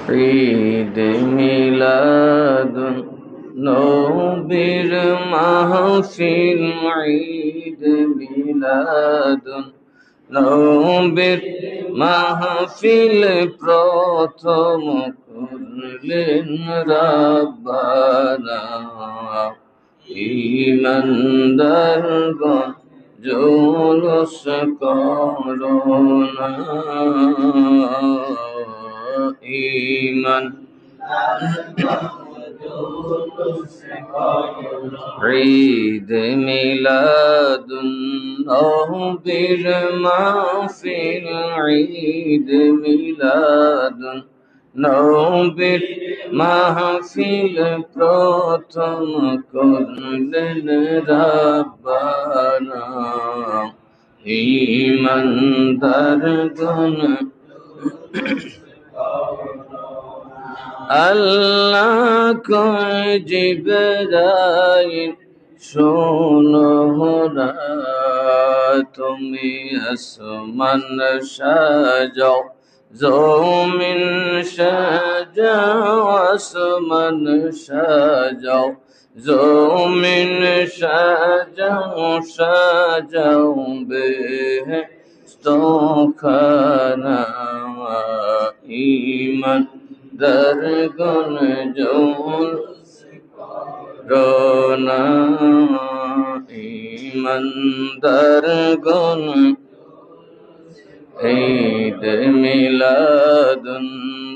ঈদ মিলাদ নবীর মাহফিল, ঈদ মিলাদ নবীর মাহফিল প্রথম করলেন রাব্বানা। ঈমানদারগণ জুলুস করোনা, ঈমান ঈদ মিলাদুন নবীর মাহফিল, ঈদ মিলাদুন নবীর মাহফিল প্রথম করলেন রাব্বানা। ঈমানদারগণ আল্লাহ কয় জিবরাইল শোনো না, তুমি আসমান সাজাও জমিন সাজাও, আসমান সাজাও জমিন সাজাও, সাজাও বেহেশত খানা। ঈমান দরগণ জুলুস করোনা, ঈমানদারগণ ঈদ মিলাদুন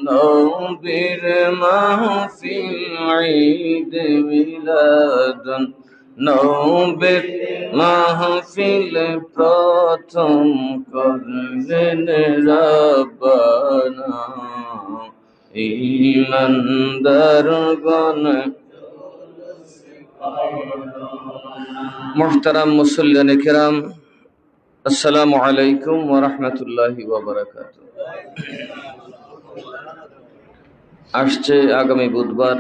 নবীর মাহফিল, ঈদ মিলাদুন নবীর মাহফিল প্রথম করলেন রাব্বানা। ঈমানদারগণ মুহতারাম মুসল্লিয়ানে কিরাম, আসসালামু আলাইকুম ওয়া রাহমাতুল্লাহি ওয়া বারাকাতুহু। আসছে আগামী বুধবার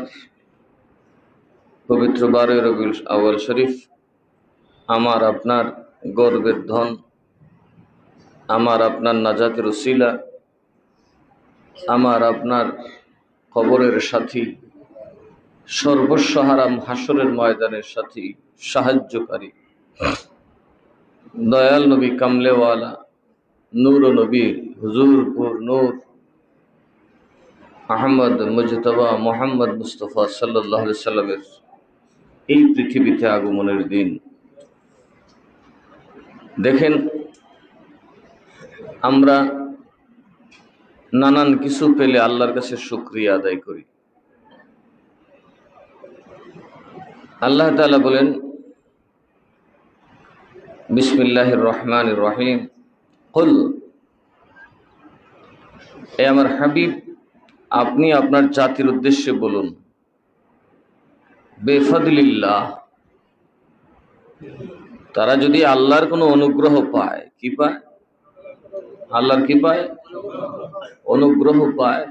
পবিত্র 12 রবিউল আউয়াল শরীফ, আমার আপনার গর্বের ধন, আমার আপনার নাজাতের উসিলা, আমার আপনার কবরের সাথী, সর্বস্ব হারাম হাসরের ময়দানের সাথী, সাহায্যকারী দয়াল নবী কামলেওয়ালা নূর নবী হুজুরপুর নূর আহমদ মুজতবা মোহাম্মদ মুস্তফা সাল্লাল্লাহু আলাইহি সাল্লামের এই পৃথিবীতে আগমনের দিন। দেখেন, আমরা নানান কিছু পেলে আল্লাহর কাছে শুকরিয়া আদায় করি। আল্লাহ তাআলা বলেন, বিসমিল্লাহির রহমানির রহিম, কুল, এ আমার হাবিব, আপনি আপনার জাতির উদ্দেশ্যে বলুন, বেফাদলিল্লাহ, তারা যদি আল্লাহর কোনো অনুগ্রহ পায়, কি পায়? আল্লাহর কি পায়? অনুগ্রহ পায়।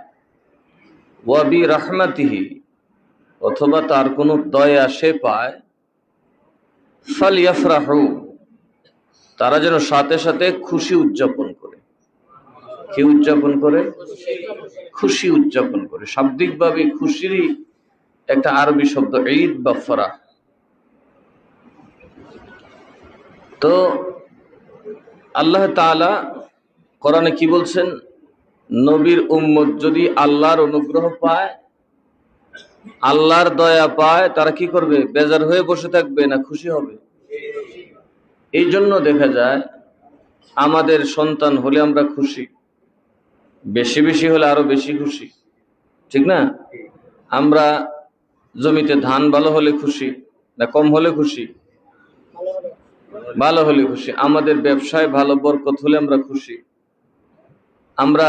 ওয়া বি রাহমাতিহি, অথবা তার কোনো দয়া সে পায়, ফালইফরাহু, তারা যেন সাথে সাথে খুশি উদযাপন করে। কি উদযাপন করে? খুশি উদযাপন করে। শাব্দিকভাবে খুশিরই একটা আরবি শব্দ ঈদ বা ফরাহ। তো আল্লাহ তাআলা কোরআনে কি বলছেন? নবীর উম্মত যদি আল্লাহর অনুগ্রহ পায়, আল্লাহর দয়া পায়, তারা কি করবে? বেজার হয়ে বসে থাকবে না খুশি হবে? এই জন্য দেখা যায় আমাদের সন্তান হলে আমরা খুশি, বেশি বেশি হলে আরো বেশি খুশি, ঠিক না? আমরা জমিতে ধান ভালো হলে খুশি না কম হলে খুশি? ভালো হলে খুশি। আমাদের ব্যবসায় ভালো বরকত হলে আমরা খুশি। আমরা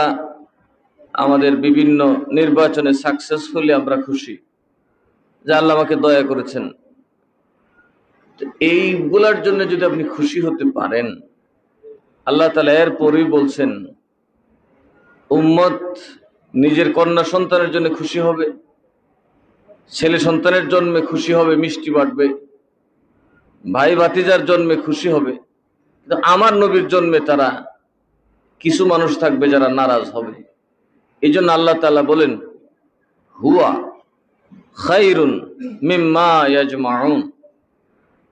আমাদের বিভিন্ন নির্বাচনে সাকসেসফুলি আমরা খুশি যে আল্লাহ আমাকে দয়া করেছেন। এইগুলার জন্য যদি আপনি খুশি হতে পারেন, আল্লাহ তাআলা এরপরই বলছেন উম্মত নিজের কন্যা সন্তানের জন্য খুশি হবে, ছেলে সন্তানের জন্মে খুশি হবে, মিষ্টি বাটবে, ভাই ভাতিজার জন্মে খুশি হবে। কিন্তু আমার নবীর জন্মে তারা কিছু মানুষ থাকবে যারা নারাজ হবে। এই জন্য আল্লাহ তাআলা বলেন হুয়া খায়রুন মিম্মা ইয়াজমাউন।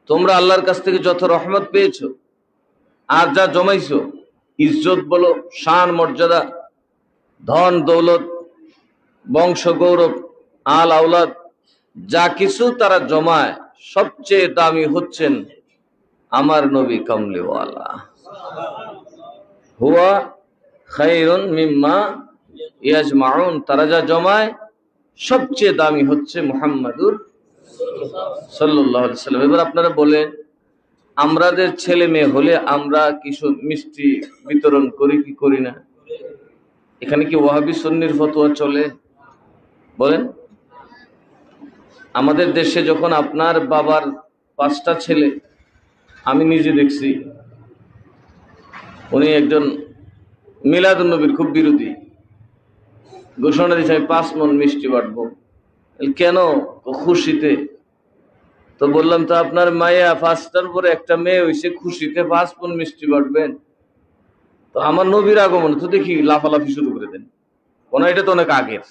তোমরা আল্লাহর কাছ থেকে যত রহমত পেয়েছো আর যা জমাইছো, ইজ্জত বলো, শান মর্যাদা, ধন দৌলত, বংশ গৌরব, আল আওলাদ, যা কিছু তারা জমায়, সবচেয়ে দামি হচ্ছেন আমার নবী কামলিওয়ালা। হুয়া খায়রুন মিম্মা ইয়াজমাউন, তারা যা জমায় সবচেয়ে দামি হচ্ছে মুহাম্মাদুর সাল্লাল্লাহু আলাইহি সাল্লাম। এবার আপনারা বলেন, আমাদের ছেলে মেয়ে হলে আমরা কিছু মিষ্টি বিতরণ করি কি করি না? এখানে কি ওয়াহাবি সুন্নির ফতোয়া চলে? বলেন। আমাদের দেশে যখন আপনার বাবার 5টা ছেলে, আমি নিজে দেখছি, উনি একজন মিলাদুন নবীর খুব বিরোধী, ঘোষণা দিয়েছে আমি 5 মণ মিষ্টি বাঁটবো। কেন? খুশিতে। তো বললাম, তো আপনার মায়া 5টার পরে একটা মেয়ে হয়েছে, খুশিতে 5 মণ মিষ্টি বাঁটবেন? তো আমার নবীর আগমন তো দেখি লাফালাফি শুরু করে দেন, এটা তো অনেক আগের।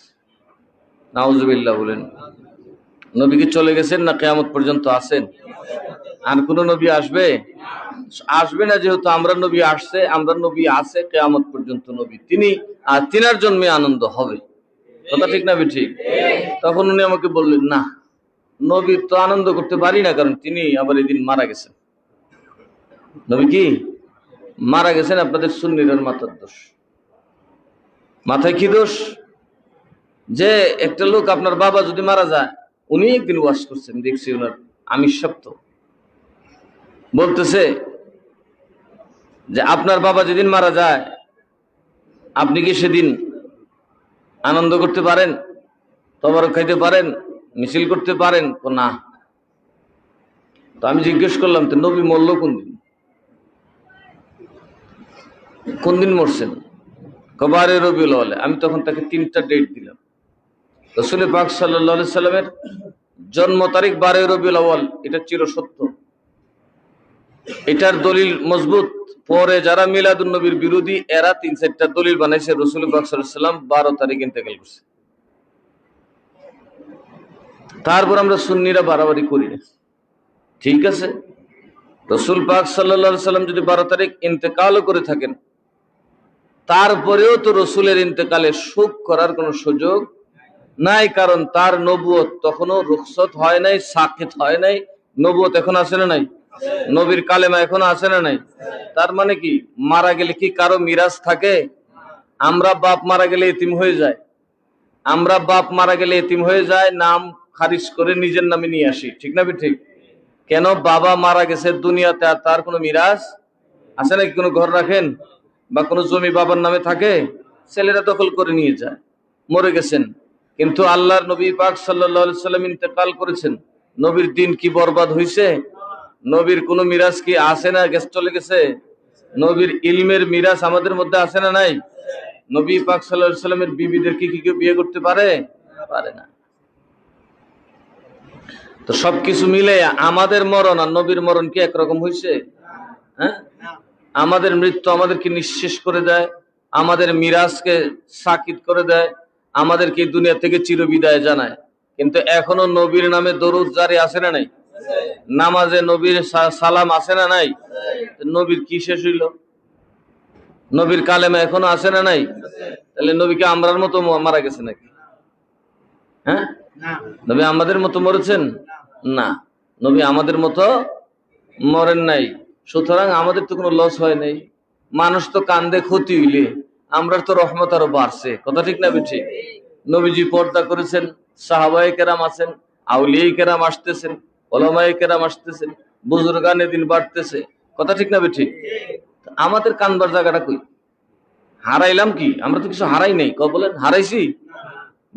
নাউজুবিল্লাহ বলেন। নবী কি চলে গেছেন না কিয়ামত পর্যন্ত আছেন? আর কোন নবী আসবে? আসবে না, যেহেতু আমরা নবী আসছে, আমরা নবী আছে কিয়ামত পর্যন্ত নবী তিনি, আর তিনার জন্মে আনন্দ হবে। কথা ঠিক না ঠিক? তখন উনি আমাকে বললেন, না, নবীর তো আনন্দ করতে পারি না, কারণ তিনি আবার এদিন মারা গেছেন। নবী কি মারা গেছেন? আপনাদের সুন্নিদের মাথার দোষ। মাথায় কি দোষ? যে একটা লোক, আপনার বাবা যদি মারা যায়, উনি একদিন ওয়াজ করছেন, দেখছি ওনার আমিষ সপ্ত বলতেছে যে আপনার বাবা যেদিন মারা যায়, আপনি কি সেদিন আনন্দ করতে পারেন, তবরক খাইতে পারেন, মিছিল করতে পারেন? না। তো আমি জিজ্ঞেস করলাম, তো নবী মরল কোন দিন? কোন দিন মরছেন? কবারে রবিউল আউয়ালে। আমি তখন তাকে 3টা ডেট দিলাম। রাসূল পাক সাল্লাল্লাহু আলাইহি সাল্লামের জন্ম তারিখ 12 রবিউল আউয়াল, এটা চিরসত্য, এটার দলিল মজবুত। পরে যারা মিলাদুন নবীর বিরোধী, এরা 3-4টা দলিল বানাইছে রাসূল পাক সাল্লাল্লাহু আলাইহি সাল্লাম 12 তারিখ ইন্তেকাল করছে। তারপর আমরা সুন্নিরা বাড়াবাড়ি করি না, ঠিক আছে? রাসূল পাক সাল্লাল্লাহু আলাইহি সাল্লাম যদি 12 তারিখ ইন্তেকালও করে থাকেন, তারপরেও তো রসুলের ইন্তেকালে শোক করার কোন সুযোগ নাই, কারণ তার নবুয়ত তখনও রুখসত হয় নাই, সাকিত হয় নাই। নবুয়ত এখন আছে না নাই? নবীর কালেমা এখনো আছে না নাই? তার মানে কি, মারা গেলে কি কারো মিরাজ থাকে? আমরা বাপ মারা গেলে এতিম হয়ে যায়, আমরা বাপ মারা গেলে এতিম হয়ে যায়, নাম খারিজ করে নিজের নামে নিয়ে আসি, ঠিক না ঠিক? কেন? বাবা মারা গেছে দুনিয়াতে, আর তার কোনো মিরাজ আছে নাকি? কোনো ঘর রাখেন বা কোনো জমি বাবার নামে থাকে? ছেলেরা দখল করে নিয়ে যায়, মরে গেছেন। কিন্তু আল্লাহর নবী পাক সাল্লাল্লাহু আলাইহি সাল্লাম ইন্তেকাল করেছেন, নবীর দিন কি বরবাদ হইছে? নবীর কোনো মিরাজ কি আছে না চলে গেছে? নবীর ইলমের মিরাজ আমাদের মধ্যে আছে না নাই? নবী পাক সাল্লাল্লাহু আলাইহি সাল্লামের বিবিদের কি কেউ বিয়ে করতে পারে? পারে না। তো সবকিছু মিলে আমাদের মরণ আর নবীর মরণ কি একরকম হইছে? হ্যাঁ, আমাদের মৃত্যু আমাদেরকে নিঃশেষ করে দেয়, আমাদের মিরাজকে সাকিত করে দেয়, আমাদেরকে দুনিয়া থেকে চিরবিদায় জানায়। কিন্তু এখনো নবীর নামে দরুদ জারি আছে না নাই? নামাজে নবীর সালাম আছে না নাই? নবীর কি শেষ হইল? নবীর কালেমা এখনো আছে না নাই? তাহলে নবীকে আমরার মতো মারা গেছে নাকি? হ্যাঁ, নবী আমাদের মতো মরেছেন না, নবী আমাদের মতো মরেন নাই। সুতরাং আমাদের তো কোনো লস হয় নাই। মানুষ তো কান্দে ক্ষতি হইলে, আমরা তো রহমত আরো বাড়ছে। কথা ঠিক না ঠিক? নবীজি পর্দা করেছেন, সাহাবায়ে কেরাম আছেন, আউলিয়ায়ে কেরাম আসতেছেন, ওলামায়ে কেরাম আসতেছেন, বুজুর্গানে দিন বাড়তেছে। কথা ঠিক না ঠিক? আমাদের কানবার জায়গাটা কই? হারাইলাম কি? আমরা তো কিছু হারাই নাই। বলেন, হারাইছি?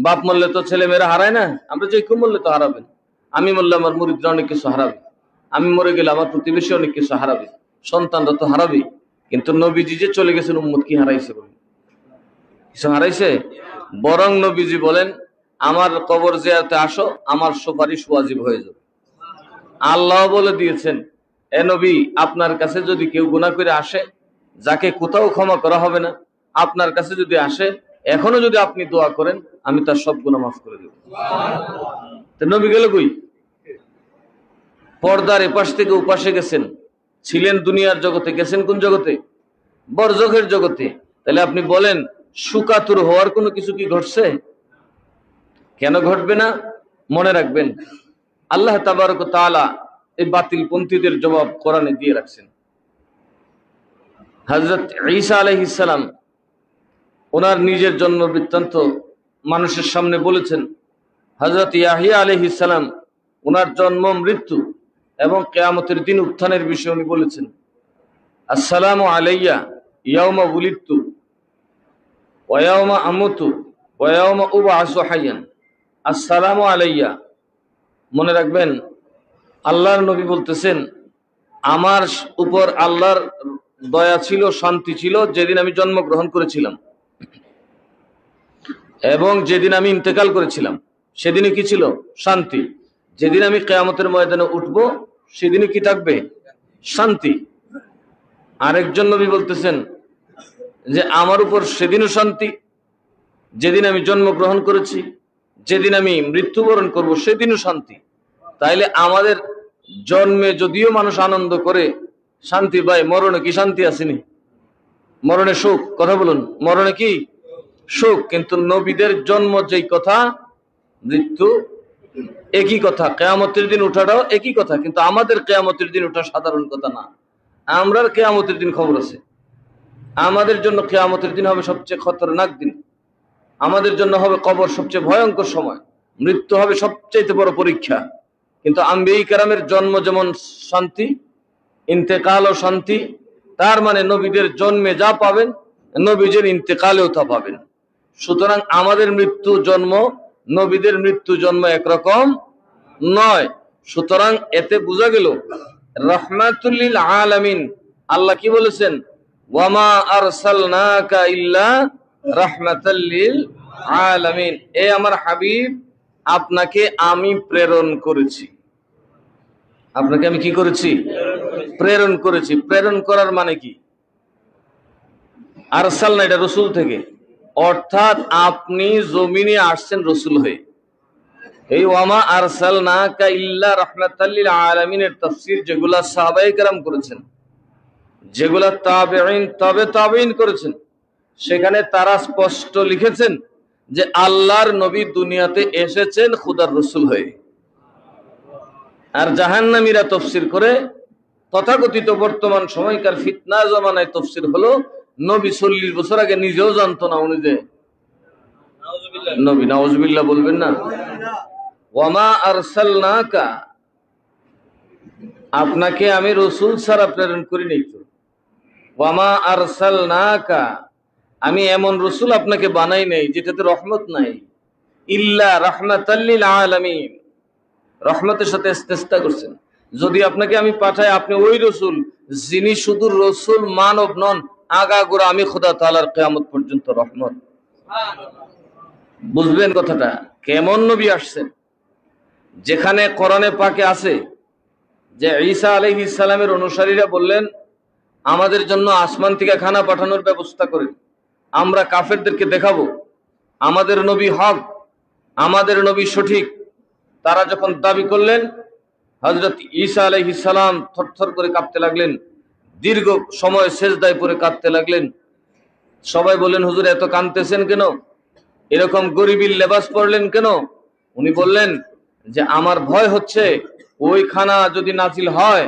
বাপ মরলে তো ছেলে মেয়েরা হারায় না? আমরা যে কেউ মরলে তো হারাবেন। আমি মরলে আমার মুরিদরা অনেক কিছু হারাবে, আমি মরে গেলে আমার প্রতিবেশী অনেক কিছু হারাবে, সন্তানরা তো হারাবে। কিন্তু নবীজি যে চলে গেছেন, উম্মত কি হারাইছে? বলেন, কিছু হারাইছে? বরং নবীজি বলেন, আমার কবর জিয়ারতে আসো, আমার সুপারিশ ওয়াজিব হয়ে যাবে। আল্লাহ বলে দিয়েছেন, এ নবী, আপনার কাছে যদি কেউ গুনাহ করে আসে, যাকে কোথাও ক্ষমা করা হবে না, আপনার কাছে যদি আসে, এখনো যদি আপনি দোয়া করেন আমি তার সব গুনাহ মাফ করে দেব। তো নবী গেল কই? পর্দার এপাশ থেকে ওপাশে গেছেন, ছিলেন দুনিয়ার জগতে, গেছেন কোন জগতে? বরজখের জগতে। তাহলে আপনি বলেন সুকাতুর হওয়ার কোনো কিছু কি ঘটছে? কেন ঘটবে না? মনে রাখবেন আল্লাহ তাবারক ওয়া তাআলা এই বাতিল পন্থীদের জবাব কোরআনে দিয়ে রাখছেন। হযরত ঈসা আলাইহিস সালাম ওনার নিজের জন্ম বৃত্তান্ত মানুষের সামনে বলেছেন। হযরত ইয়াহইয়া আলাইহিস সালাম ওনার জন্ম, মৃত্যু এবং কিয়ামতের দিন উত্থানের বিষয়ে উনি বলেছেন, আসসালামু আলাইয়া ইয়াউমা উলিদতু ওয়া ইয়াউমা আমুতু ওয়া ইয়াউমা উবআসু হাইয়ান। আসসালামু আলাইয়া, মনে রাখবেন আল্লাহর নবী বলতেছেন আমার উপর আল্লাহর দয়া ছিল, শান্তি ছিল যেদিন আমি জন্মগ্রহণ করেছিলাম এবং যেদিন আমি ইন্তেকাল করেছিলাম সেদিনে কি ছিল? শান্তি। যেদিন আমি কিয়ামতের ময়দানে উঠব সেদিনে কি থাকবে? শান্তি। আরেকজন নবী বলতেছেন যে আমার উপর সেদিনও শান্তি, যেদিন আমি জন্মগ্রহণ করেছি, যেদিন আমি মৃত্যুবরণ করব সেদিনও শান্তি। তাইলে আমাদের জন্মে যদিও মানুষ আনন্দ করে শান্তি পায়, মরণে কি শান্তি আসেনি? মরণে সুখ। কথা বলুন, মরণে কি সুখ? কিন্তু নবীদের জন্ম যেই কথা, মৃত্যু একই কথা, কিয়ামতের দিন ওঠাটাও একই কথা। কিন্তু আমাদের কিয়ামতের দিন ওঠা সাধারণ কথা না, আমরার কিয়ামতের দিন খবর আছে। আমাদের জন্য কিয়ামতের দিন হবে সবচেয়ে খতরনাক দিন, আমাদের জন্য হবে কবর সবচেয়ে ভয়ঙ্কর সময়, মৃত্যু হবে সবচেয়ে বড় পরীক্ষা। কিন্তু আম্বিয়া কেরামের জন্ম যেমন শান্তি, ইন্তেকালও শান্তি। তার মানে নবীদের জন্মে যা পাবেন নবীদের ইন্তেকালেও তা পাবেন। সুতরাং আমাদের মৃত্যু জন্ম, নবীদের মৃত্যু জন্ম একরকম নয়। সুতরাং এতে বোঝা গেল রাহমাতুল লিল আলামিন। আল্লাহ কি বলেছেন? ওয়ামা আরসালনাকা ইল্লা রাহমাতাল লিল আলামিন। এ আমার হাবিব, আপনাকে আমি প্রেরণ করেছি। আপনাকে আমি কি করেছি? প্রেরণ করেছি। প্রেরণ করার মানে কি? আরসালনা এটা রসুল থেকে, অর্থাৎ আপনি জমিনে আসছেন রসুল হয়ে। এই ওয়ামা আরসালনাকা ইল্লা রাহমাতাল লিল আলামিনের তাফসীর যেগুলা সাহাবায়ে কেরাম করেছেন, যেগুলা তাবেঈন তবে তাবেঈন করেছেন, সেখানে তারা স্পষ্ট লিখেছেন যে আল্লাহর নবী দুনিয়াতে এসেছেন খোদার রসুল হয়ে। আর জাহান্নামীরা তফসির করে, তথাকথিত বর্তমান সময়কার ফিতনা জমানায় তফসির হলো নবী 40 বছর আগে নিজেও জানতো না উনি যে নবী। নাউজুবিল্লাহ বলবেন না। ওয়ামা আরসালনাকা, আপনাকে আমি রসুল ছাড়া প্রেরণ করি নাই তো। ওয়ামা আরসালনাকা, আমি এমন রসুল আপনাকে বানাই নাই যেটাতে রহমত নাই। ইল্লা রাহমাতাল লিল আলামিন, রহমতের সাথে ইস্তেসনা করছেন। যদি আপনাকে আমি পাঠাই, আপনি ওই রসুল যিনি শুধু রসুল, মানব নন, আগাগোড়া আমি খোদা তাআলার কিয়ামত পর্যন্ত রহমত। বুঝবেন কথাটা? কেমন নবী আসছেন? যেখানে কোরআনে পাকে আছে যে ঈসা আলাইহিস সালামের অনুসারীরা বললেন আমাদের জন্য আসমান থেকে খানা পাঠানোর ব্যবস্থা করেন, আমরা কাফেরদেরকে দেখাবো আমাদের নবী হক, আমাদের নবী সঠিক। তারা যখন দাবি করলেন, হযরত ঈসা আলাইহিস সালাম থরথর করে কাঁপতে লাগলেন, দীর্ঘ সময় সেজদায় পড়ে কাঁদতে লাগলেন। সবাই বললেন হুজুর এত কাঁদতেছেন কেন? এরকম গরিবীর লেবাস পরলেন কেন? উনি বললেন যে আমার ভয় হচ্ছে ওই খানা যদি নাজিল হয়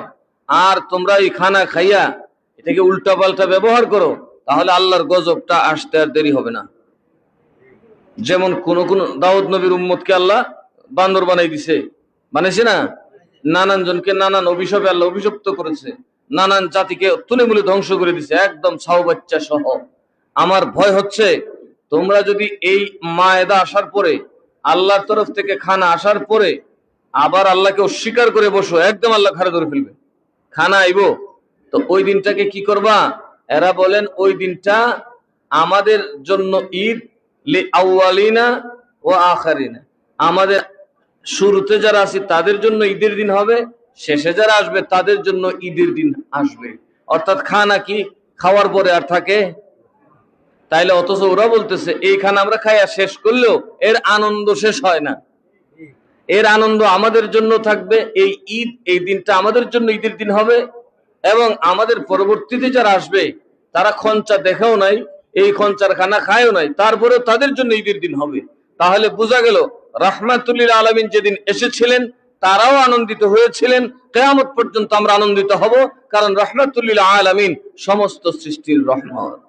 আর তোমরা এই খানা খাইয়া এটাকে উল্টা পাল্টা ব্যবহার করো, তাহলে আল্লাহর গজবটা আসতে আর দেরি হবে না। যেমন কোন কোন দাউদ নবীর উম্মতকে আল্লাহ বান্দর বানাই দিছে, বানাইছে না? নানান জনকে নানান অভিশাপে আল্লাহ অভিশপ্ত করেছে, নানান জাতিকে তুলে মুলে ধ্বংস করে দিছে, একদম ছাউ বাচ্চা সহ। আমার ভয় হচ্ছে তোমরা যদি এই মায়েদা আসার পরে, আল্লাহর তরফ থেকে খানা আসার পরে আবার আল্লাহকে অস্বীকার করে বসো, একদম আল্লাহ ঘাড়ে ধরে ফেলবে। খানা আইবো তো ওই দিনটাকে কি করবা? এরা বলেন ওই দিনটা আমাদের জন্য ঈদ, লি আউয়ালিনা ওয়া আখিরিনা, আমাদের শুরুতে যারা আছে তাদের জন্য ঈদের দিন হবে, শেষে যারা আসবে তাদের জন্য ঈদের দিন আসবে। অর্থাৎ খানা কি খাওয়ার পরে আর থাকে? তাইলে অথচ ওরা বলতেছে এইখানে আমরা খাইয়া শেষ করলেও এর আনন্দ শেষ হয় না। এর আনন্দ আমাদের জন্য থাকবে, এই ঈদ, এই দিনটা আমাদের জন্য ঈদের দিন হবে, এবং আমাদের পরবর্তীতে যারা আসবে তারা খঞ্চা দেখেও নাই, এই খঞ্চার খানা খায়ও নাই, তারপরেও তাদের জন্য ঈদের দিন হবে। তাহলে বোঝা গেল রাহমাতুল লিল আলামিন যেদিন এসেছিলেন তারাও আনন্দিত হয়েছিলেন, কিয়ামত পর্যন্ত আমরা আনন্দিত হব, কারণ রাহমাতুল লিল আলামিন সমস্ত সৃষ্টির রহমত।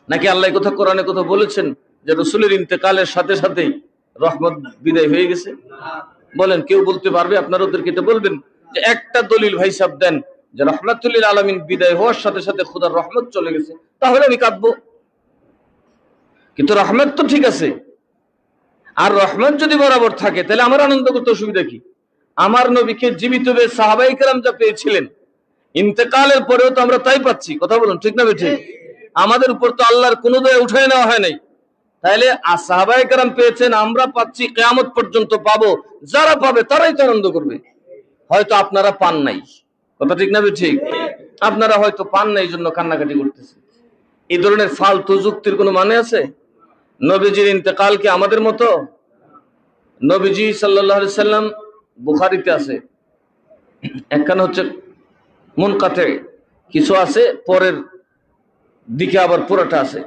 নাকি আল্লাহ কথা কোরআনে কথা বলেছেন যে রাসূলের ইন্তেকালের সাথে সাথেই রহমত বিদায় হয়ে গেছে? বলেন, কেউ বলতে পারবে? আপনারা ওদেরকে এটা বলবেন যে একটা দলিল ভাই সাহেব দেন যে রাহমাতুল লিল আলামিন বিদায় হওয়ার সাথে সাথে খোদার রহমত চলে গেছে, তাহলে আমি কাঁদবো। কিন্তু রহমত তো ঠিক আছে, আর রহমত যদি বরাবর থাকে তাহলে আমার আনন্দ করতে অসুবিধা কি? আমার নবীকে জীবিত সাহাবায়ে কেরাম যা পেয়েছিলেন, ইন্তেকালের পরেও তো আমরা তাই পাচ্ছি। কথা বলুন, ঠিক না বেঠিক? আমাদের উপর তো আল্লাহর কোনো দয়া উঠায় নেওয়া হয় নাই। তাইলে সাহাবায়ে কেরাম পেয়েছেন, আমরা পাচ্ছি, কিয়ামত পর্যন্ত পাবো। যারা পাবে তারাই তো আনন্দ করবে। হয়তো আপনারা পান নাই, কথা ঠিক না বেঠিক? আপনারা হয়তো পান নাই, জন্য কান্নাকাটি করতেছে। এই ধরনের ফালতু যুক্তির কোনো মানে আছে? নবীজির ইন্তেকাল কি আমাদের মতো? নবীজি সাল্লাল্লাহু আলাইহি সাল্লাম, বুখারীতে আছে, একখানে হচ্ছে মুনকাতে, কিছু আছে পরের দিকে, আবার পুরোটা আছে।